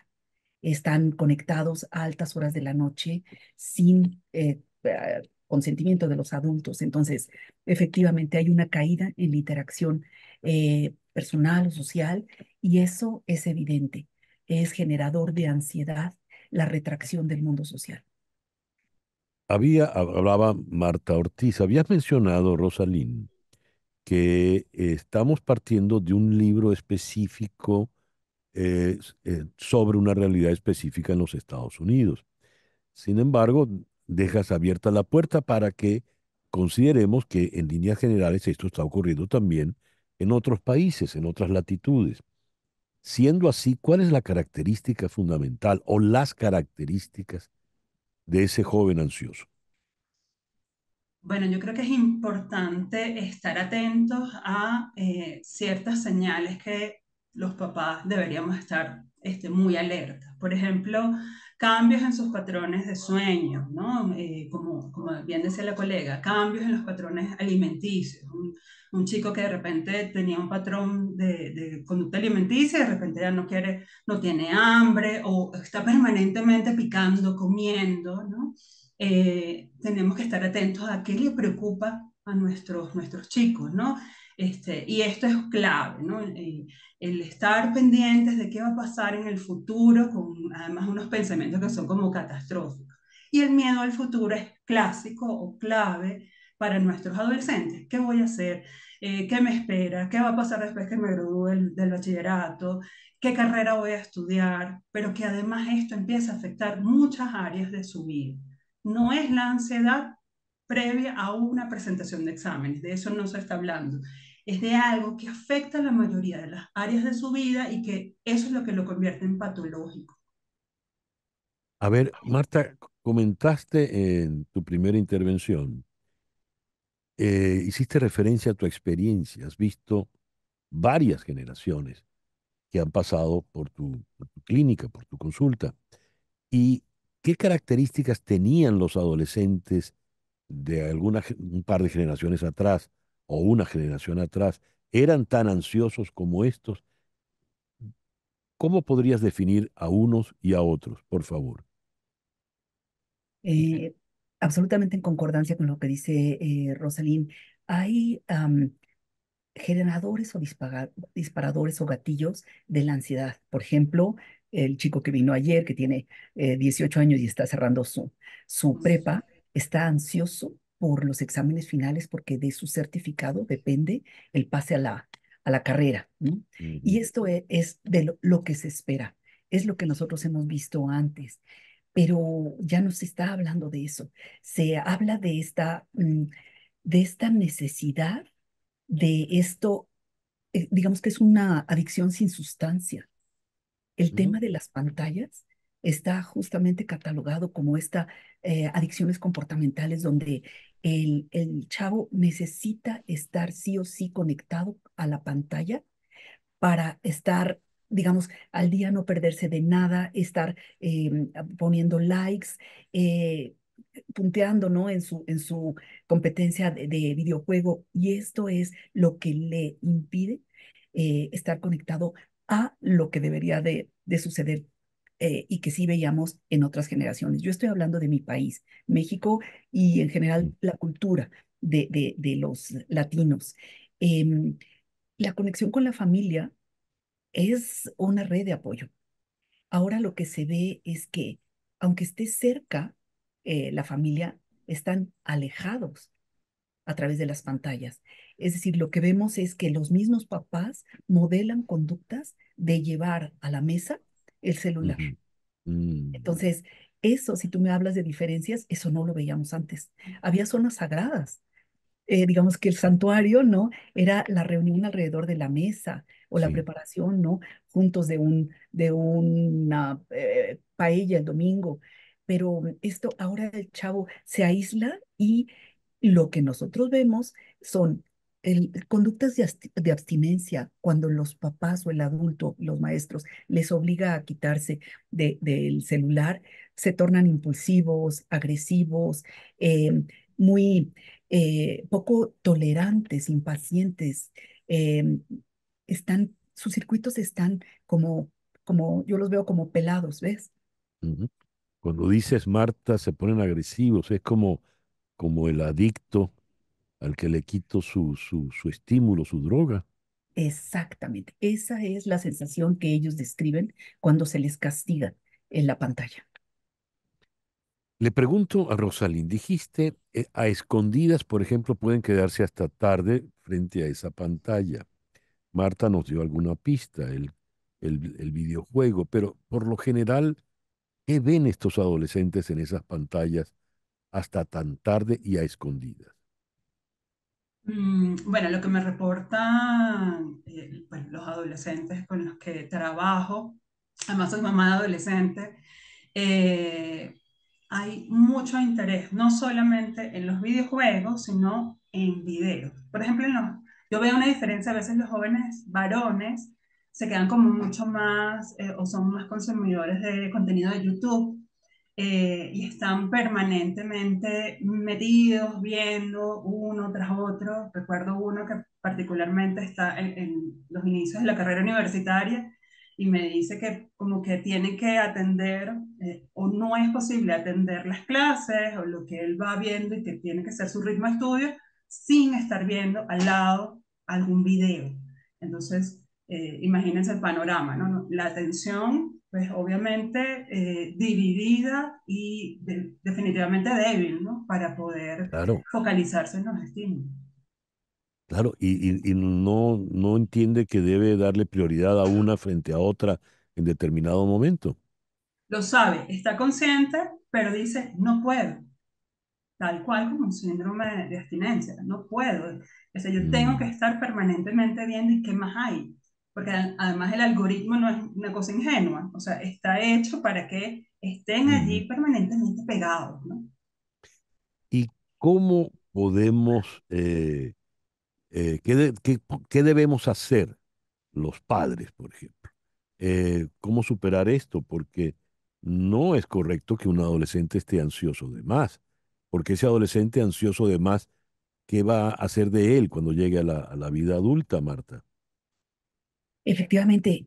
están conectados a altas horas de la noche sin consentimiento de los adultos. Entonces, efectivamente hay una caída en la interacción personal o social y eso es evidente. Es generador de ansiedad la retracción del mundo social. Hablaba Marta Ortiz, habías mencionado, Rosalind, que estamos partiendo de un libro específico sobre una realidad específica en los Estados Unidos. Sin embargo, dejas abierta la puerta para que consideremos que en líneas generales esto está ocurriendo también en otros países, en otras latitudes. Siendo así, ¿cuál es la característica fundamental o las características de ese joven ansioso? Bueno, yo creo que es importante estar atentos a ciertas señales que los papás deberíamos estar muy alertas. Por ejemplo, cambios en sus patrones de sueño, ¿no? Como bien decía la colega, cambios en los patrones alimenticios. Un chico que de repente tenía un patrón de conducta alimenticia y de repente ya no quiere, no tiene hambre o está permanentemente picando, comiendo, ¿no? Tenemos que estar atentos a qué le preocupa a nuestros chicos, ¿no? Y esto es clave, ¿no? El estar pendientes de qué va a pasar en el futuro, con además unos pensamientos que son como catastróficos. Y el miedo al futuro es clásico o clave para nuestros adolescentes. ¿Qué voy a hacer? ¿Qué me espera? ¿Qué va a pasar después que me gradúe del bachillerato? ¿Qué carrera voy a estudiar? Pero que además esto empieza a afectar muchas áreas de su vida. No es la ansiedad previa a una presentación de exámenes, de eso no se está hablando. Es de algo que afecta a la mayoría de las áreas de su vida y que eso es lo que lo convierte en patológico. A ver, Marta, comentaste en tu primera intervención, hiciste referencia a tu experiencia, has visto varias generaciones que han pasado por tu clínica, por tu consulta. ¿Y qué características tenían los adolescentes de un par de generaciones atrás o una generación atrás? ¿Eran tan ansiosos como estos? ¿Cómo podrías definir a unos y a otros, por favor? Eh, Absolutamente en concordancia con lo que dice Rosalind. Hay generadores o disparadores o gatillos de la ansiedad. Por ejemplo, el chico que vino ayer, que tiene 18 años y está cerrando su prepa, está ansioso por los exámenes finales porque de su certificado depende el pase a la carrera, ¿no? Y Ujú. esto es de lo que se espera, es lo que nosotros hemos visto antes. Pero ya no se está hablando de eso. Se habla de esta necesidad de esto, digamos que es una adicción sin sustancia. El Ujú. tema de las pantallas está justamente catalogado como esta adicciones comportamentales donde el chavo necesita estar sí o sí conectado a la pantalla para estar, digamos, al día, no perderse de nada, estar poniendo likes, punteando, ¿no? En su competencia de videojuego, y esto es lo que le impide estar conectado a lo que debería de suceder y que sí veíamos en otras generaciones. Yo estoy hablando de mi país, México, y en general Mm, la cultura de los latinos. Em, la conexión con la familia es una red de apoyo. Ahora lo que se ve es que, aunque esté cerca, la familia, están alejados a través de las pantallas. Es decir, lo que vemos es que los mismos papás modelan conductas de llevar a la mesa el celular. ujú, mm, Entonces, eso, si tú me hablas de diferencias, eso no lo veíamos antes. Había zonas sagradas, digamos que el santuario, ¿no? Era la reunión alrededor de la mesa o la sí. preparación, ¿no? Juntos de una paella el domingo. Pero esto, ahora el chavo se aísla y lo que nosotros vemos son conductas de abstinencia cuando los papás o el adulto, los maestros, les obliga a quitarse del celular, se tornan impulsivos, agresivos, muy poco tolerantes, impacientes, sus circuitos están como yo los veo como pelados, ¿ves? Ujú. Cuando dices Marta, se ponen agresivos, es como el adicto al que le quito su estímulo, su droga. Exactamente. Esa es la sensación que ellos describen cuando se les castiga en la pantalla. Le pregunto a Rosalind, dijiste, a escondidas, por ejemplo, pueden quedarse hasta tarde frente a esa pantalla. Marta nos dio alguna pista, el videojuego, pero por lo general, ¿qué ven estos adolescentes en esas pantallas hasta tan tarde y a escondidas? Bueno, lo que me reportan pues, los adolescentes con los que trabajo, además soy mamá de adolescentes, eh, hay mucho interés, no solamente en los videojuegos, sino en videos. Por ejemplo, yo veo una diferencia, a veces los jóvenes varones se quedan como mucho más o son más consumidores de contenido de YouTube y están permanentemente metidos, viendo uno tras otro. Recuerdo uno que particularmente está en los inicios de la carrera universitaria y me dice que como que tiene que atender o no es posible atender las clases o lo que él va viendo y que tiene que ser su ritmo de estudio sin estar viendo al lado algún video. Entonces, imagínense el panorama, ¿no? La atención, pues obviamente dividida y definitivamente débil, ¿no? Para poder Claro, focalizarse en los estímulos. claro, y no entiende que debe darle prioridad a una frente a otra en determinado momento. Lo sabe, está consciente, pero dice, no puedo, tal cual como un síndrome de abstinencia, no puedo. O sea, yo tengo que Mm, estar permanentemente viendo y qué más hay, porque además el algoritmo no es una cosa ingenua, o sea, está hecho para que estén ujú. allí permanentemente pegados, ¿no? ¿Y cómo podemos, qué debemos hacer los padres, por ejemplo? ¿Cómo superar esto? Porque no es correcto que un adolescente esté ansioso de más, porque ese adolescente ansioso de más, ¿qué va a hacer de él cuando llegue a la vida adulta, Marta? Efectivamente,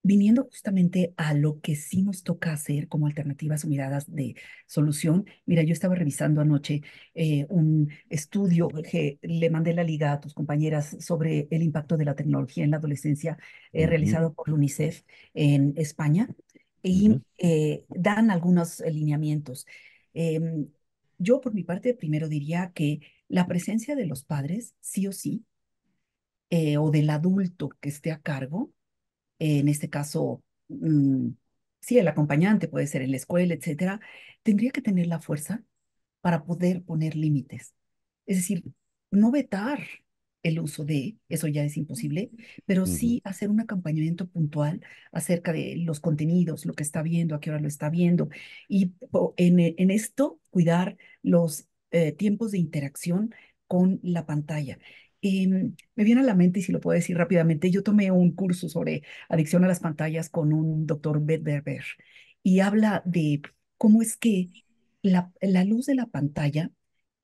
viniendo justamente a lo que sí nos toca hacer como alternativas o miradas de solución, mira, yo estaba revisando anoche un estudio que le mandé la liga a tus compañeras sobre el impacto de la tecnología en la adolescencia, Ujú, realizado por la UNICEF en España, y ujú, dan algunos lineamientos. Em, yo, por mi parte, primero diría que la presencia de los padres, sí o sí, o del adulto que esté a cargo, en este caso, sí, el acompañante puede ser en la escuela, etcétera, tendría que tener la fuerza para poder poner límites. Es decir, no vetar el uso de, eso ya es imposible, pero ujú. sí hacer un acompañamiento puntual acerca de los contenidos, lo que está viendo, a qué hora lo está viendo, y en esto cuidar los tiempos de interacción con la pantalla. Me viene a la mente, y si lo puedo decir rápidamente, yo tomé un curso sobre adicción a las pantallas con un doctor Beth Berber y habla de cómo es que la luz de la pantalla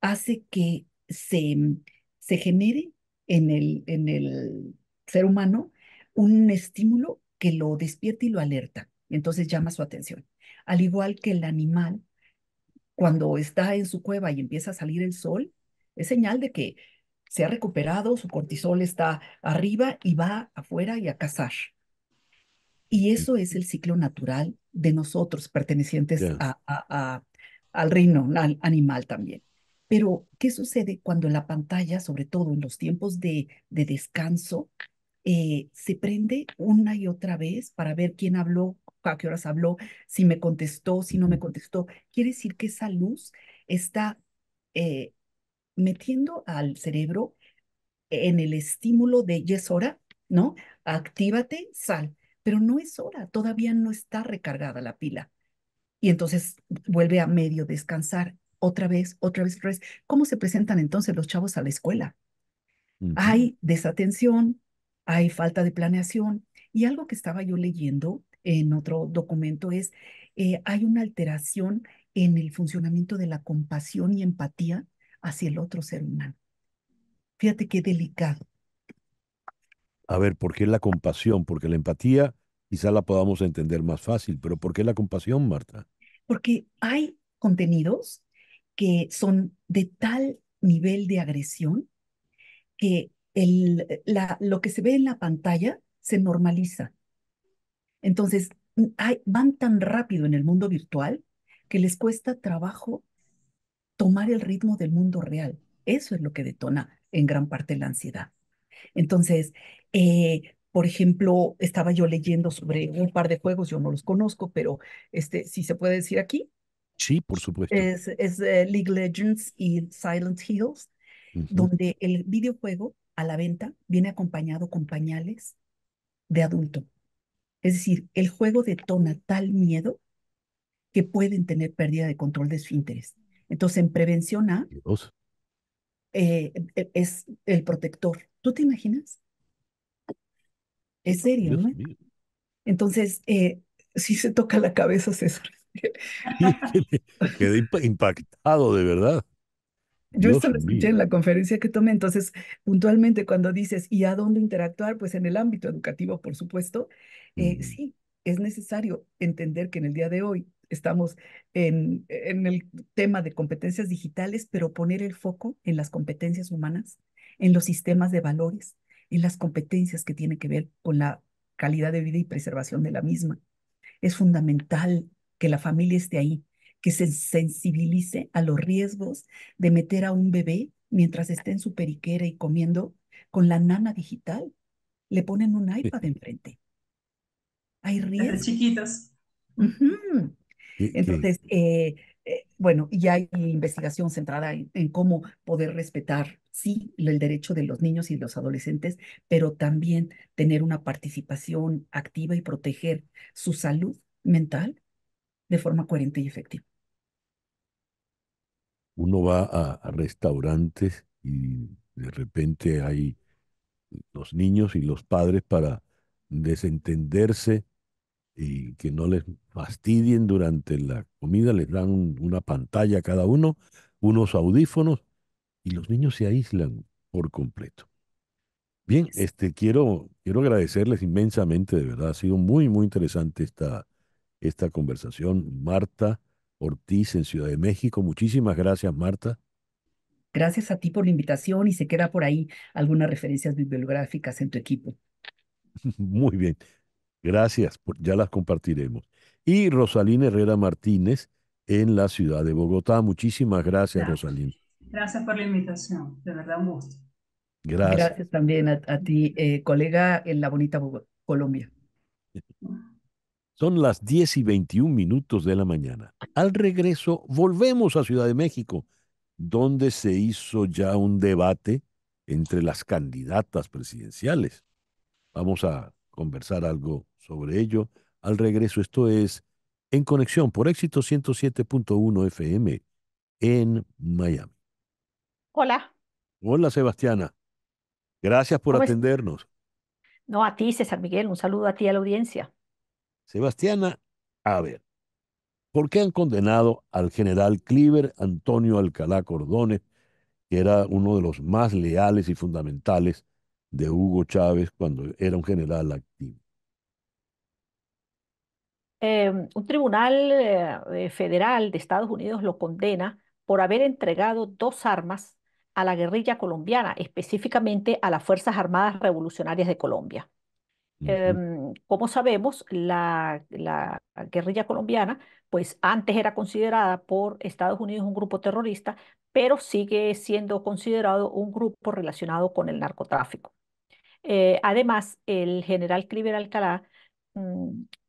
hace que se genere en el ser humano un estímulo que lo despierta y lo alerta. Entonces llama su atención. Al igual que el animal, cuando está en su cueva y empieza a salir el sol, es señal de que se ha recuperado, su cortisol está arriba y va afuera y a cazar. Y eso es el ciclo natural de nosotros, pertenecientes Ya. al reino animal también. Pero, ¿qué sucede cuando la pantalla, sobre todo en los tiempos de descanso, se prende una y otra vez para ver quién habló, a qué horas habló, si me contestó, si no me contestó? Quiere decir que esa luz está eh, metiendo al cerebro en el estímulo de ya es hora, ¿no? Actívate, sal. Pero no es hora, todavía no está recargada la pila. Y entonces vuelve a medio descansar otra vez, otra vez, otra vez. ¿Cómo se presentan entonces los chavos a la escuela? Ujú. Hay desatención, hay falta de planeación. Y algo que estaba yo leyendo en otro documento es, hay una alteración en el funcionamiento de la compasión y empatía hacia el otro ser humano. Fíjate qué delicado. A ver, ¿por qué la compasión? Porque la empatía quizá la podamos entender más fácil, pero ¿por qué la compasión, Marta? Porque hay contenidos que son de tal nivel de agresión que lo que se ve en la pantalla se normaliza. Entonces, van tan rápido en el mundo virtual que les cuesta trabajo tomar el ritmo del mundo real. Eso es lo que detona en gran parte la ansiedad. Entonces, por ejemplo, estaba yo leyendo sobre un par de juegos, yo no los conozco, pero si se puede decir aquí, Sí, por supuesto. es League Legends y Silent Hills, Ujú. donde el videojuego a la venta viene acompañado con pañales de adulto. Es decir, el juego detona tal miedo que pueden tener pérdida de control de esfínteres. Entonces, en prevención A, Dios, es el protector. ¿Tú te imaginas? Es serio, Dios ¿no? mío. Entonces, sí se toca la cabeza, César. Sí, quedé impactado, de verdad. Yo esto Dios lo escuché mío. en la conferencia que tomé, entonces puntualmente cuando dices, ¿y a dónde interactuar? Pues en el ámbito educativo, por supuesto. Ujú. Sí, es necesario entender que en el día de hoy estamos en el tema de competencias digitales, pero poner el foco en las competencias humanas, en los sistemas de valores, en las competencias que tienen que ver con la calidad de vida y preservación de la misma. Es fundamental que la familia esté ahí, que se sensibilice a los riesgos de meter a un bebé mientras esté en su periquera y comiendo con la nana digital. Le ponen un iPad enfrente. Hay Desde riesgo. chiquitos. Ujú. Que Entonces, bueno, y hay investigación centrada en cómo poder respetar, sí, el derecho de los niños y los adolescentes, pero también tener una participación activa y proteger su salud mental de forma coherente y efectiva. uno va a restaurantes y de repente hay los niños y los padres para desentenderse y que no les fastidien durante la comida, les dan una pantalla a cada uno, unos audífonos y los niños se aíslan por completo. Bien, quiero agradecerles inmensamente, de verdad, ha sido muy, muy interesante esta conversación. Marta Ortiz en Ciudad de México, muchísimas gracias, Marta. Gracias a ti por la invitación y se queda por ahí algunas referencias bibliográficas en tu equipo. Muy bien, gracias, ya las compartiremos. Y Rosalín Herrera Martínez en la ciudad de Bogotá, muchísimas gracias, Ya. Rosalín. Gracias por la invitación, de verdad un gusto. Gracias. Gracias también a ti, colega en la bonita Colombia. Son las 10:21 de la mañana. Al regreso, volvemos a Ciudad de México, donde se hizo ya un debate entre las candidatas presidenciales. Vamos a conversar algo sobre ello al regreso. Esto es En Conexión por Éxito 107.1 FM en Miami. Hola, Hola, Sebastiana. Gracias por ¿cómo es? atendernos. No, a ti, César Miguel, un saludo a ti a la audiencia. Sebastiana, a ver. ¿Por qué han condenado al general Cliver Antonio Alcalá Cordones, que era uno de los más leales y fundamentales de Hugo Chávez cuando era un general activo? Un tribunal federal de Estados Unidos lo condena por haber entregado dos armas a la guerrilla colombiana, específicamente a las Fuerzas Armadas Revolucionarias de Colombia. Ujú. Como sabemos, la guerrilla colombiana, pues antes era considerada por Estados Unidos un grupo terrorista, pero sigue siendo considerado un grupo relacionado con el narcotráfico. Además, el general Cliver Alcalá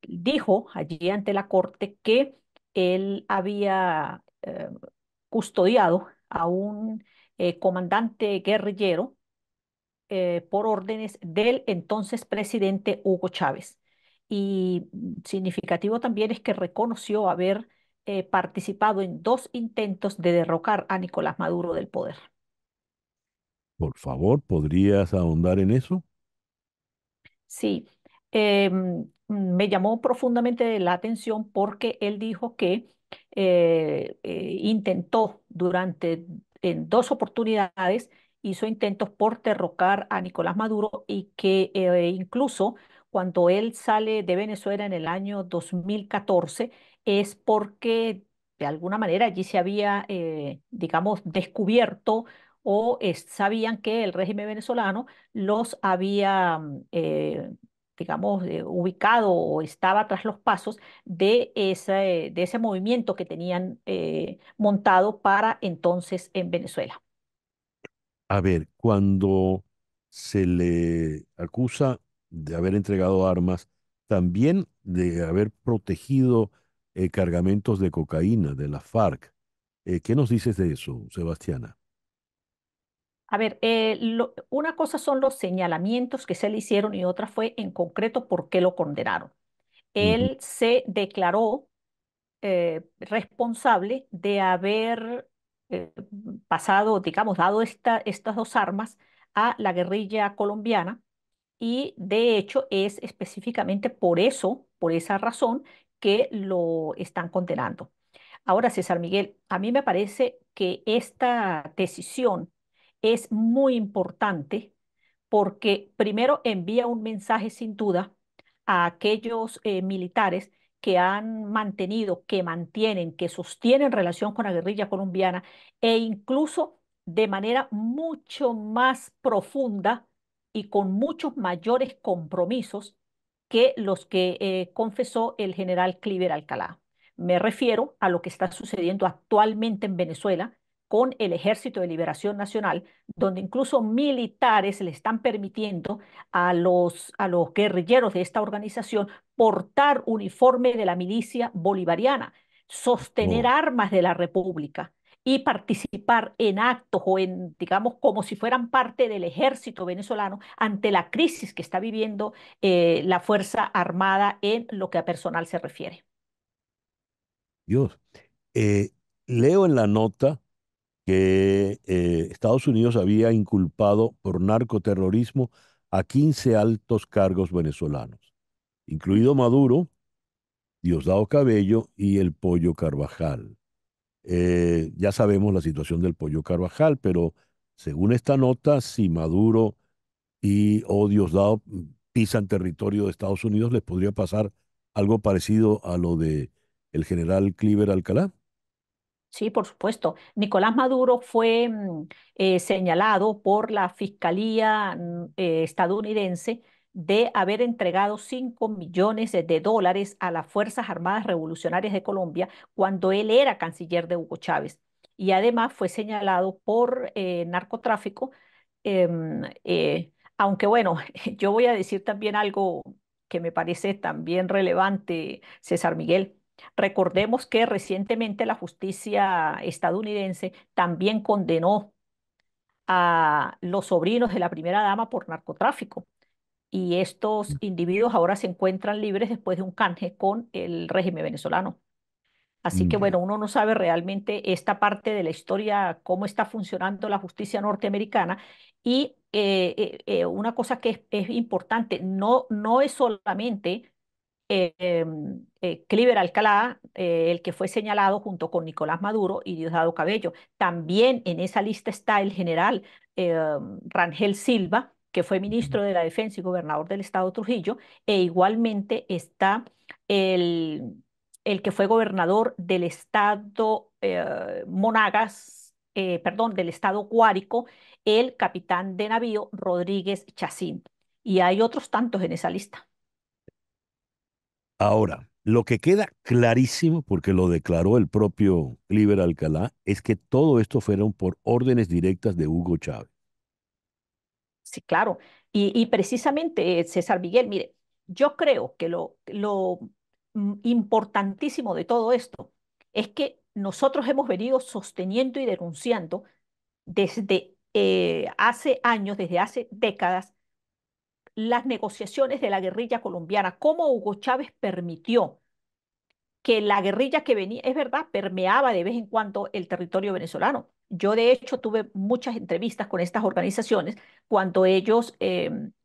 dijo allí ante la corte que él había custodiado a un comandante guerrillero por órdenes del entonces presidente Hugo Chávez. Y significativo también es que reconoció haber participado en dos intentos de derrocar a Nicolás Maduro del poder. Por favor, ¿podrías ahondar en eso? Sí, me llamó profundamente la atención porque él dijo que intentó en dos oportunidades, hizo intentos por derrocar a Nicolás Maduro y que incluso cuando él sale de Venezuela en el año 2014 es porque de alguna manera allí se había, digamos, descubierto o sabían que el régimen venezolano los había, digamos, ubicado o estaba tras los pasos de ese movimiento que tenían montado para entonces en Venezuela. A ver, cuando se le acusa de haber entregado armas, también de haber protegido cargamentos de cocaína de la FARC. ¿Qué nos dices de eso, Sebastiana? A ver, una cosa son los señalamientos que se le hicieron y otra fue en concreto por qué lo condenaron. Ujú. Él se declaró responsable de haber pasado, digamos, dado estas dos armas a la guerrilla colombiana y de hecho es específicamente por eso, por esa razón, que lo están condenando. Ahora, César Miguel, a mí me parece que esta decisión es muy importante porque primero envía un mensaje sin duda a aquellos militares que han mantenido, que mantienen, que sostienen relación con la guerrilla colombiana e incluso de manera mucho más profunda y con muchos mayores compromisos que los que confesó el general Cliver Alcalá. Me refiero a lo que está sucediendo actualmente en Venezuela con el Ejército de Liberación Nacional, donde incluso militares le están permitiendo a los guerrilleros de esta organización portar uniforme de la milicia bolivariana, sostener Oh, armas de la República y participar en actos o en, digamos, como si fueran parte del ejército venezolano ante la crisis que está viviendo la Fuerza Armada en lo que a personal se refiere. Dios. Eh, Leo en la nota que Estados Unidos había inculpado por narcoterrorismo a 15 altos cargos venezolanos, incluido Maduro, Diosdado Cabello y el Pollo Carvajal. Ya sabemos la situación del Pollo Carvajal, pero según esta nota, si Maduro y o Diosdado pisan territorio de Estados Unidos, les podría pasar algo parecido a lo de el general Cliver Alcalá. Sí, por supuesto. Nicolás Maduro fue señalado por la Fiscalía estadounidense de haber entregado 5 millones de dólares a las Fuerzas Armadas Revolucionarias de Colombia cuando él era canciller de Hugo Chávez. Y además fue señalado por narcotráfico. Aunque bueno, yo voy a decir también algo que me parece también relevante, César Miguel. Recordemos que recientemente la justicia estadounidense también condenó a los sobrinos de la primera dama por narcotráfico y estos individuos ahora se encuentran libres después de un canje con el régimen venezolano. Así que Ya. bueno, uno no sabe realmente esta parte de la historia, cómo está funcionando la justicia norteamericana. Y una cosa que es importante, no es solamente Cliver Alcalá, el que fue señalado junto con Nicolás Maduro y Diosdado Cabello. También en esa lista está el general eh, Rangel Silva, que fue ministro de la Defensa y gobernador del estado Trujillo, e igualmente está el, el que fue gobernador del estado Monagas, perdón, del estado Guárico, el capitán de navío Rodríguez Chacín. Y hay otros tantos en esa lista. Ahora, lo que queda clarísimo, porque lo declaró el propio Cliver Alcalá, es que todo esto fueron por órdenes directas de Hugo Chávez. Sí, claro. Y precisamente, César Miguel, mire, yo creo que lo importantísimo de todo esto es que nosotros hemos venido sosteniendo y denunciando desde hace años, desde hace décadas, las negociaciones de la guerrilla colombiana, cómo Hugo Chávez permitió que la guerrilla que venía, es verdad, permeaba de vez en cuando el territorio venezolano. Yo, de hecho, tuve muchas entrevistas con estas organizaciones cuando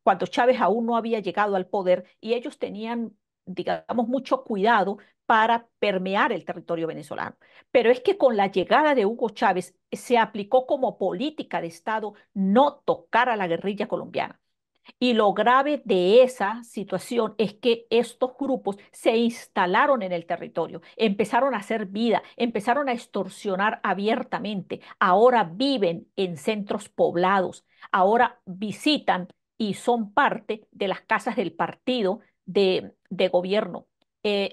cuando Chávez aún no había llegado al poder y ellos tenían, digamos, mucho cuidado para permear el territorio venezolano. Pero es que con la llegada de Hugo Chávez se aplicó como política de Estado no tocar a la guerrilla colombiana. Y lo grave de esa situación es que estos grupos se instalaron en el territorio, empezaron a hacer vida, empezaron a extorsionar abiertamente, ahora viven en centros poblados, ahora visitan y son parte de las casas del partido de gobierno.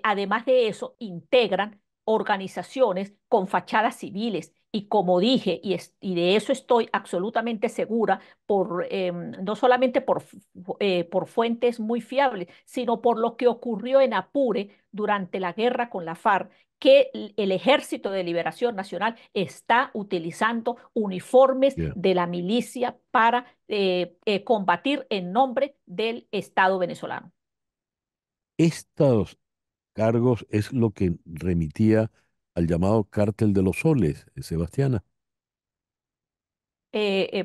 Además de eso, integran organizaciones con fachadas civiles. Y como dije, y de eso estoy absolutamente segura, no solamente por fuentes muy fiables, sino por lo que ocurrió en Apure durante la guerra con la FARC, que el Ejército de Liberación Nacional está utilizando uniformes Yeah. de la milicia para combatir en nombre del Estado venezolano. Estos cargos es lo que remitía al llamado cártel de los soles, Sebastiana.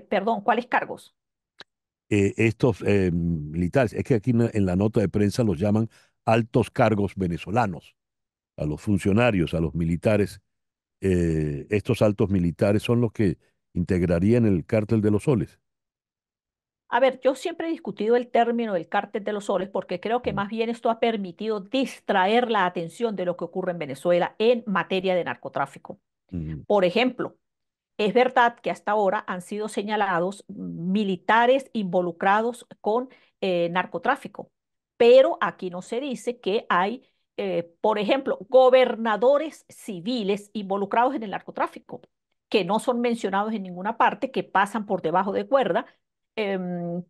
Perdón, ¿cuáles cargos? Estos militares, es que aquí en la nota de prensa los llaman altos cargos venezolanos, a los funcionarios, a los militares. Estos altos militares son los que integrarían el cártel de los soles. A ver, yo siempre he discutido el término del cártel de los soles porque creo que Mm, más bien esto ha permitido distraer la atención de lo que ocurre en Venezuela en materia de narcotráfico. mm, Por ejemplo, es verdad que hasta ahora han sido señalados militares involucrados con narcotráfico, pero aquí no se dice que hay, por ejemplo, gobernadores civiles involucrados en el narcotráfico, que no son mencionados en ninguna parte, que pasan por debajo de cuerda. Em,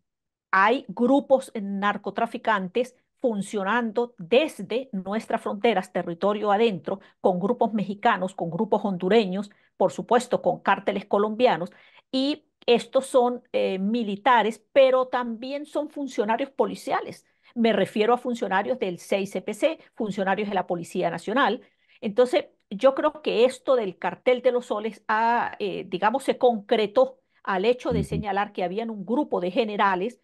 Hay grupos narcotraficantes funcionando desde nuestras fronteras, territorio adentro, con grupos mexicanos, con grupos hondureños, por supuesto, con cárteles colombianos, y estos son militares, pero también son funcionarios policiales. Me refiero a funcionarios del 6CPC, funcionarios de la Policía Nacional. Entonces, yo creo que esto del cartel de los soles digamos, se concretó al hecho de ujú. señalar que habían un grupo de generales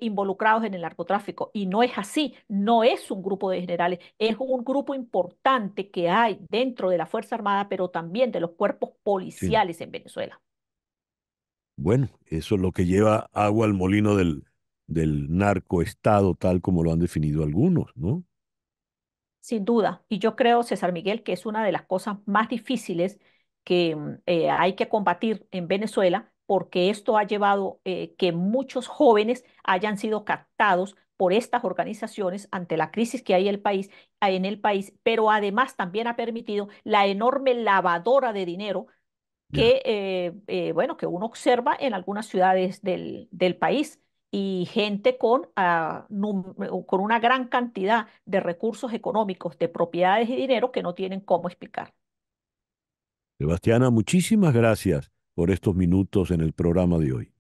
involucrados en el narcotráfico. Y no es así, no es un grupo de generales, es un grupo importante que hay dentro de la Fuerza Armada, pero también de los cuerpos Sí. policiales en Venezuela. Bueno, eso es lo que lleva agua al molino del narcoestado, tal como lo han definido algunos, ¿no? Sin duda. Y yo creo, César Miguel, que es una de las cosas más difíciles que hay que combatir en Venezuela, porque esto ha llevado que muchos jóvenes hayan sido captados por estas organizaciones ante la crisis que hay en el país, pero además también ha permitido la enorme lavadora de dinero Ya. que, bueno, que uno observa en algunas ciudades del país y gente con una gran cantidad de recursos económicos, de propiedades y dinero que no tienen cómo explicar. Sebastiana, muchísimas gracias por estos minutos en el programa de hoy.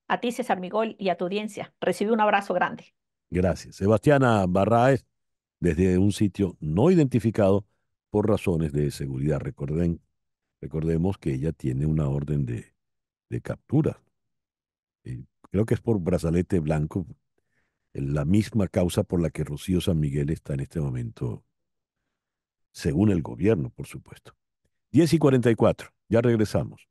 A ti, César Miguel, y a tu audiencia, recibe un abrazo grande. Gracias. Sebastiana Barraez, desde un sitio no identificado por razones de seguridad. Recordemos que ella tiene una orden de captura. Creo que es por brazalete blanco. la misma causa por la que Rocío San Miguel está en este momento, según el gobierno, por supuesto. 10:44, ya regresamos.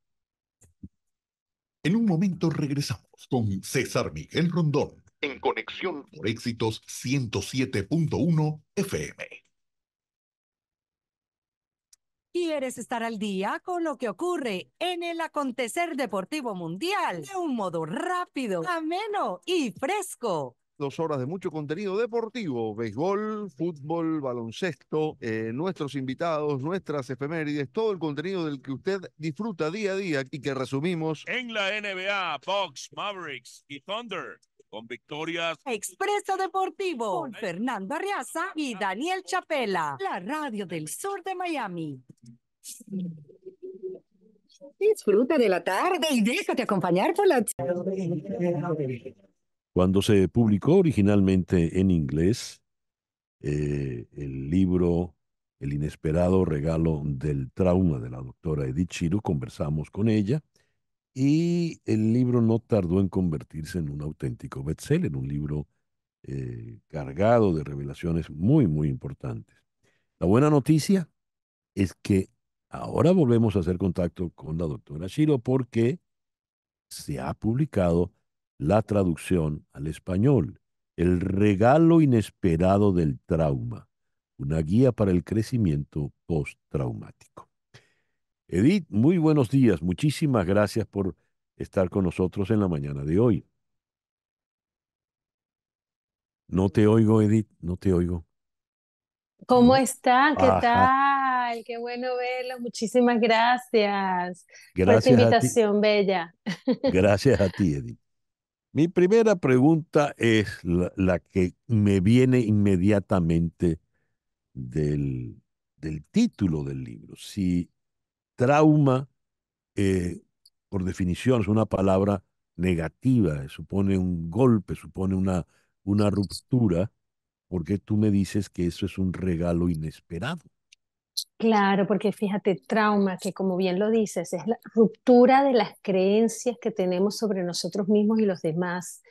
En un momento regresamos con César Miguel Rondón en Conexión por Éxitos 107.1 FM. ¿Quieres estar al día con lo que ocurre en el acontecer deportivo mundial de un modo rápido, ameno y fresco? 2 horas de mucho contenido deportivo, béisbol, fútbol, baloncesto, nuestros invitados, nuestras efemérides, todo el contenido del que usted disfruta día a día y que resumimos en la NBA, Bucks, Mavericks y Thunder, con victorias. Expreso Deportivo con Fernando Arriaza y Daniel Chapela, la radio del sur de Miami. Disfruta de la tarde y déjate acompañar por la... Cuando se publicó originalmente en inglés el libro El inesperado regalo del trauma de la doctora Edith Chiro, conversamos con ella y el libro no tardó en convertirse en un auténtico bestseller, un libro cargado de revelaciones muy, muy importantes. La buena noticia es que ahora volvemos a hacer contacto con la doctora Chiro porque se ha publicado la traducción al español, El regalo inesperado del trauma, una guía para el crecimiento postraumático. Edith, muy buenos días. Muchísimas gracias por estar con nosotros en la mañana de hoy. No te oigo, Edith, no te oigo. ¿Cómo están? ¿Qué Ajá, tal? Qué bueno verlos. Muchísimas gracias por esta gracias a ti, invitación bella. gracias a ti, Edith. Mi primera pregunta es la que me viene inmediatamente del, del título del libro. Si trauma, eh, por definición, es una palabra negativa, supone un golpe, supone una ruptura, ¿por qué tú me dices que eso es un regalo inesperado? Claro, porque fíjate, trauma, que como bien lo dices, es la ruptura de las creencias que tenemos sobre nosotros mismos y los demás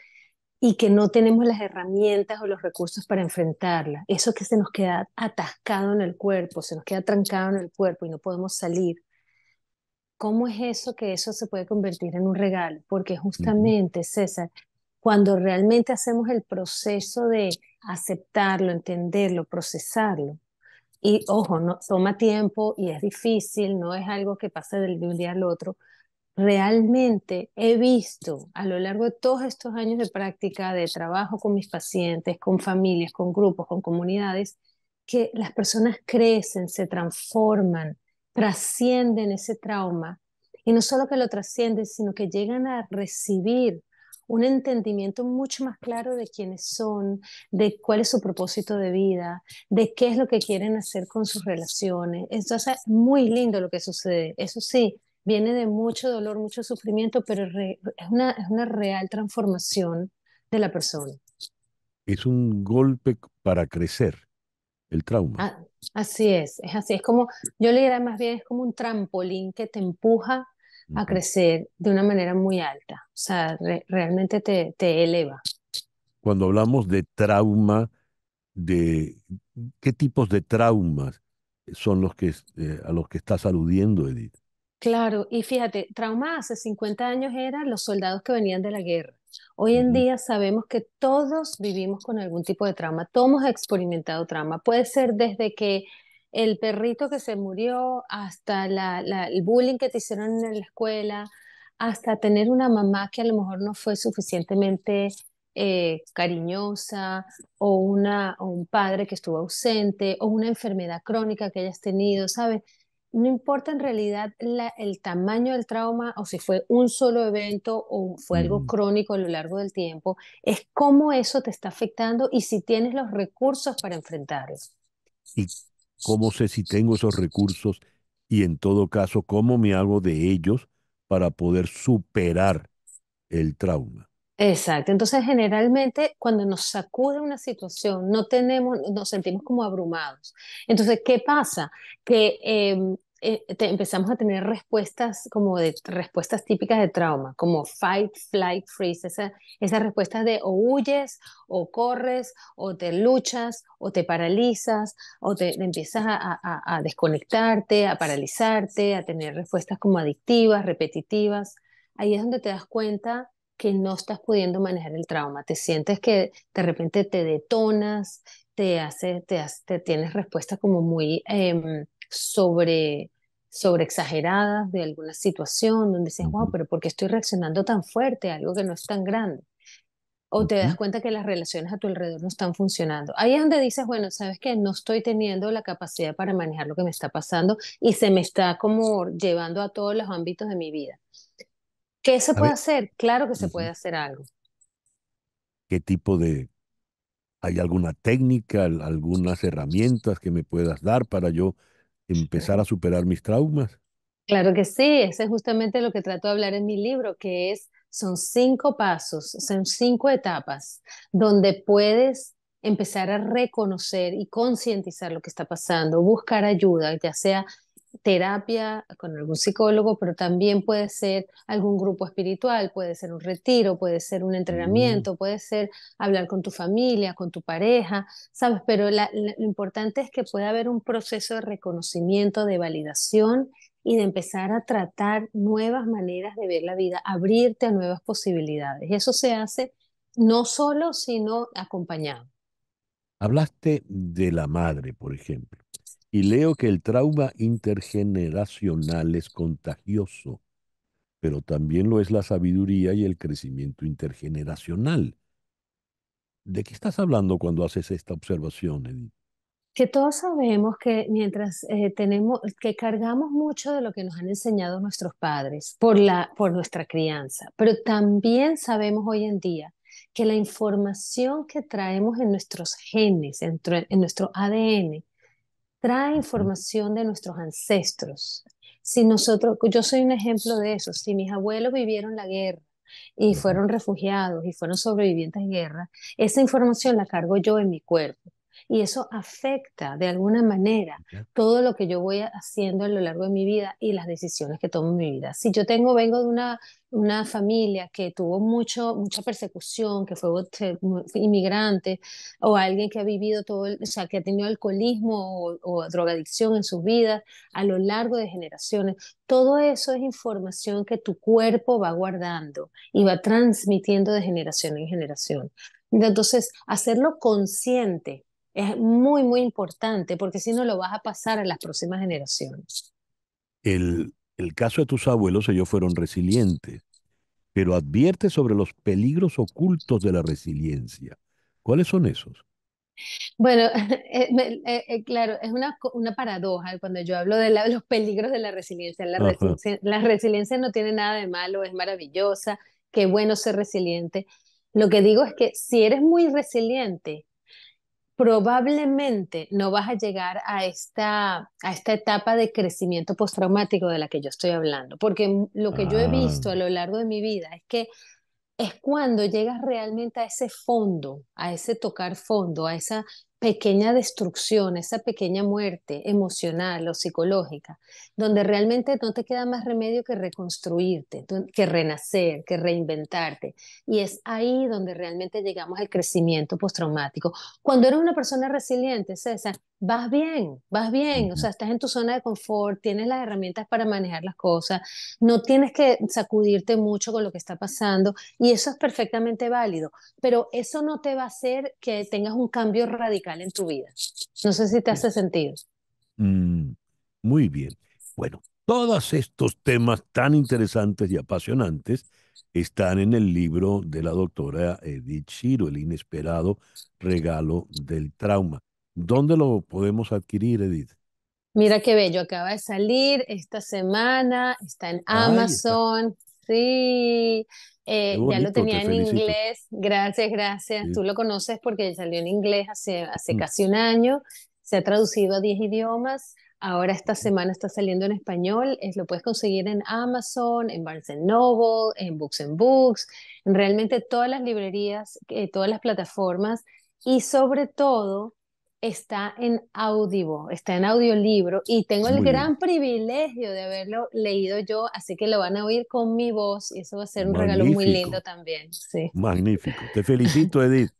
y que no tenemos las herramientas o los recursos para enfrentarla. Eso que se nos queda atascado en el cuerpo, se nos queda trancado en el cuerpo y no podemos salir. ¿Cómo es eso que eso se puede convertir en un regalo? Porque Ujú. justamente, César, cuando realmente hacemos el proceso de aceptarlo, entenderlo, procesarlo, y ojo, no, toma tiempo y es difícil, no es algo que pasa de un día al otro, realmente he visto a lo largo de todos estos años de práctica, de trabajo con mis pacientes, con familias, con grupos, con comunidades, que las personas crecen, se transforman, trascienden ese trauma. Y no solo que lo trascienden, sino que llegan a recibir un entendimiento mucho más claro de quiénes son, de cuál es su propósito de vida, de qué es lo que quieren hacer con sus relaciones. Entonces, es muy lindo lo que sucede. Eso sí, viene de mucho dolor, mucho sufrimiento, pero es una real transformación de la persona. Es un golpe para crecer, el trauma. Ah, es así, es como, yo le diría más bien, es como un trampolín que te empuja a Ujú. crecer de una manera muy alta, o sea, realmente te eleva. Cuando hablamos de trauma, de qué tipos de traumas son los que a los que estás aludiendo, Edith. Claro, y fíjate, trauma hace 50 años eran los soldados que venían de la guerra. Hoy en Ujú. día sabemos que todos vivimos con algún tipo de trauma, todos hemos experimentado trauma. Puede ser desde que el perrito que se murió hasta el bullying que te hicieron en la escuela, hasta tener una mamá que a lo mejor no fue suficientemente cariñosa, o un padre que estuvo ausente, o una enfermedad crónica que hayas tenido, ¿sabes? No importa en realidad el tamaño del trauma o si fue un solo evento o fue algo Ujú. crónico a lo largo del tiempo, es cómo eso te está afectando y si tienes los recursos para enfrentarlo. ¿Y cómo sé si tengo esos recursos? Y en todo caso, ¿cómo me hago de ellos para poder superar el trauma? Exacto. Entonces, generalmente, cuando nos sacude una situación, no tenemos, nos sentimos como abrumados. Entonces, ¿qué pasa? Que empezamos a tener respuestas como de respuestas típicas de trauma, como fight, flight, freeze, esas respuestas de o huyes, o corres, o te luchas, o te paralizas, o te empiezas a desconectarte, a paralizarte, a tener respuestas como adictivas, repetitivas. Ahí es donde te das cuenta que no estás pudiendo manejar el trauma. Te sientes que de repente te detonas, te tienes respuestas como muy sobre exageradas de alguna situación, donde dices, wow, Ujú, pero ¿por qué estoy reaccionando tan fuerte a algo que no es tan grande? O te das ujú. cuenta que las relaciones a tu alrededor no están funcionando. Ahí es donde dices, bueno, ¿sabes qué? No estoy teniendo la capacidad para manejar lo que me está pasando y se me está como llevando a todos los ámbitos de mi vida. ¿Qué se A puede ver, hacer? Claro que se puede ujú, hacer algo. ¿qué tipo de, hay alguna técnica, algunas herramientas que me puedas dar para yo empezar a superar mis traumas? Claro que sí, ese es justamente lo que trato de hablar en mi libro, que son 5 pasos, son 5 etapas donde puedes empezar a reconocer y concientizar lo que está pasando, buscar ayuda, ya sea terapia con algún psicólogo, pero también puede ser algún grupo espiritual, puede ser un retiro, puede ser un Mm, entrenamiento, puede ser hablar con tu familia, con tu pareja, ¿sabes? Pero lo importante es que pueda haber un proceso de reconocimiento, de validación y de empezar a tratar nuevas maneras de ver la vida, abrirte a nuevas posibilidades. Y eso se hace no solo, sino acompañado. Hablaste de la madre, por ejemplo, y leo que el trauma intergeneracional es contagioso, pero también lo es la sabiduría y el crecimiento intergeneracional. ¿De qué estás hablando cuando haces esta observación, Edith? Que todos sabemos que mientras que cargamos mucho de lo que nos han enseñado nuestros padres por nuestra crianza, pero también sabemos hoy en día que la información que traemos en nuestros genes, en nuestro ADN, trae Ujú, información de nuestros ancestros. Yo soy un ejemplo de eso, si mis abuelos vivieron la guerra y ujú. fueron refugiados y fueron sobrevivientes de guerra, esa información la cargo yo en mi cuerpo. Y eso afecta de alguna manera Ya. todo lo que yo voy haciendo a lo largo de mi vida y las decisiones que tomo en mi vida. Si yo vengo de una familia que tuvo mucha persecución, que fue inmigrante, o alguien que ha vivido o sea, que ha tenido alcoholismo o drogadicción en sus vidas a lo largo de generaciones. Todo eso es información que tu cuerpo va guardando y va transmitiendo de generación en generación. Entonces, hacerlo consciente es muy, muy importante porque si no lo vas a pasar a las próximas generaciones. El caso de tus abuelos, ellos fueron resilientes, pero advierte sobre los peligros ocultos de la resiliencia. ¿Cuáles son esos? Bueno, claro, es una paradoja cuando yo hablo de los peligros de la resiliencia. Ajá. La resiliencia no tiene nada de malo, es maravillosa, qué bueno ser resiliente. Lo que digo es que si eres muy resiliente, probablemente no vas a llegar a esta etapa de crecimiento postraumático de la que yo estoy hablando, porque lo que yo he Ah, visto a lo largo de mi vida es cuando llegas realmente a ese fondo, a ese tocar fondo, a esa pequeña destrucción, esa pequeña muerte emocional o psicológica, donde realmente no te queda más remedio que reconstruirte, que renacer, que reinventarte. Y es ahí donde realmente llegamos al crecimiento postraumático. Cuando eres una persona resiliente, César, vas bien, o ujú. sea, estás en tu zona de confort, tienes las herramientas para manejar las cosas, no tienes que sacudirte mucho con lo que está pasando y eso es perfectamente válido, pero eso no te va a hacer que tengas un cambio radical en tu vida. No sé si te Sí. hace sentido. Mm, muy bien. Bueno, todos estos temas tan interesantes y apasionantes están en el libro de la doctora Edith Shiro, El inesperado regalo del trauma. ¿Dónde lo podemos adquirir, Edith? Mira qué bello, acaba de salir esta semana, está en Ay, está. Amazon, sí, Qué ya lo bonito, te tenía en felicito. inglés, gracias, gracias. Sí. Tú lo conoces porque salió en inglés hace Mm, casi un año, se ha traducido a 10 idiomas, ahora esta semana está saliendo en español, lo puedes conseguir en Amazon, en Barnes Noble, en Books and Books, en realmente todas las librerías, todas las plataformas y sobre todo está en Audible, está en audiolibro y tengo el Muy bien. gran privilegio de haberlo leído yo, así que lo van a oír con mi voz y eso va a ser un regalo muy lindo Magnífico, también. Sí. magnífico. Te felicito, Edith.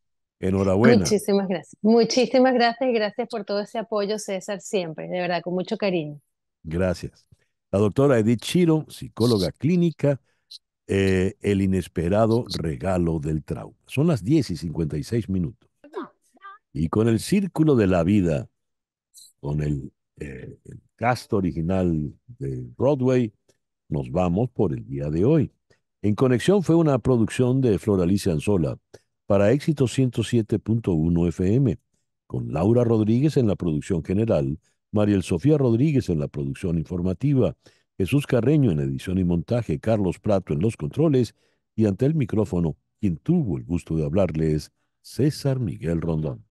Enhorabuena. Muchísimas gracias. Muchísimas gracias y gracias por todo ese apoyo, César, siempre, de verdad, con mucho cariño. Gracias. La doctora Edith Chiro, psicóloga clínica, el inesperado regalo del trauma. Son las 10:56. Y con el círculo de la vida, con el cast original de Broadway, nos vamos por el día de hoy. En Conexión fue una producción de Flor Alicia Anzola para Éxito 107.1 FM, con Laura Rodríguez en la producción general, Mariel Sofía Rodríguez en la producción informativa, Jesús Carreño en edición y montaje, Carlos Prato en los controles y ante el micrófono, quien tuvo el gusto de hablarles, César Miguel Rondón.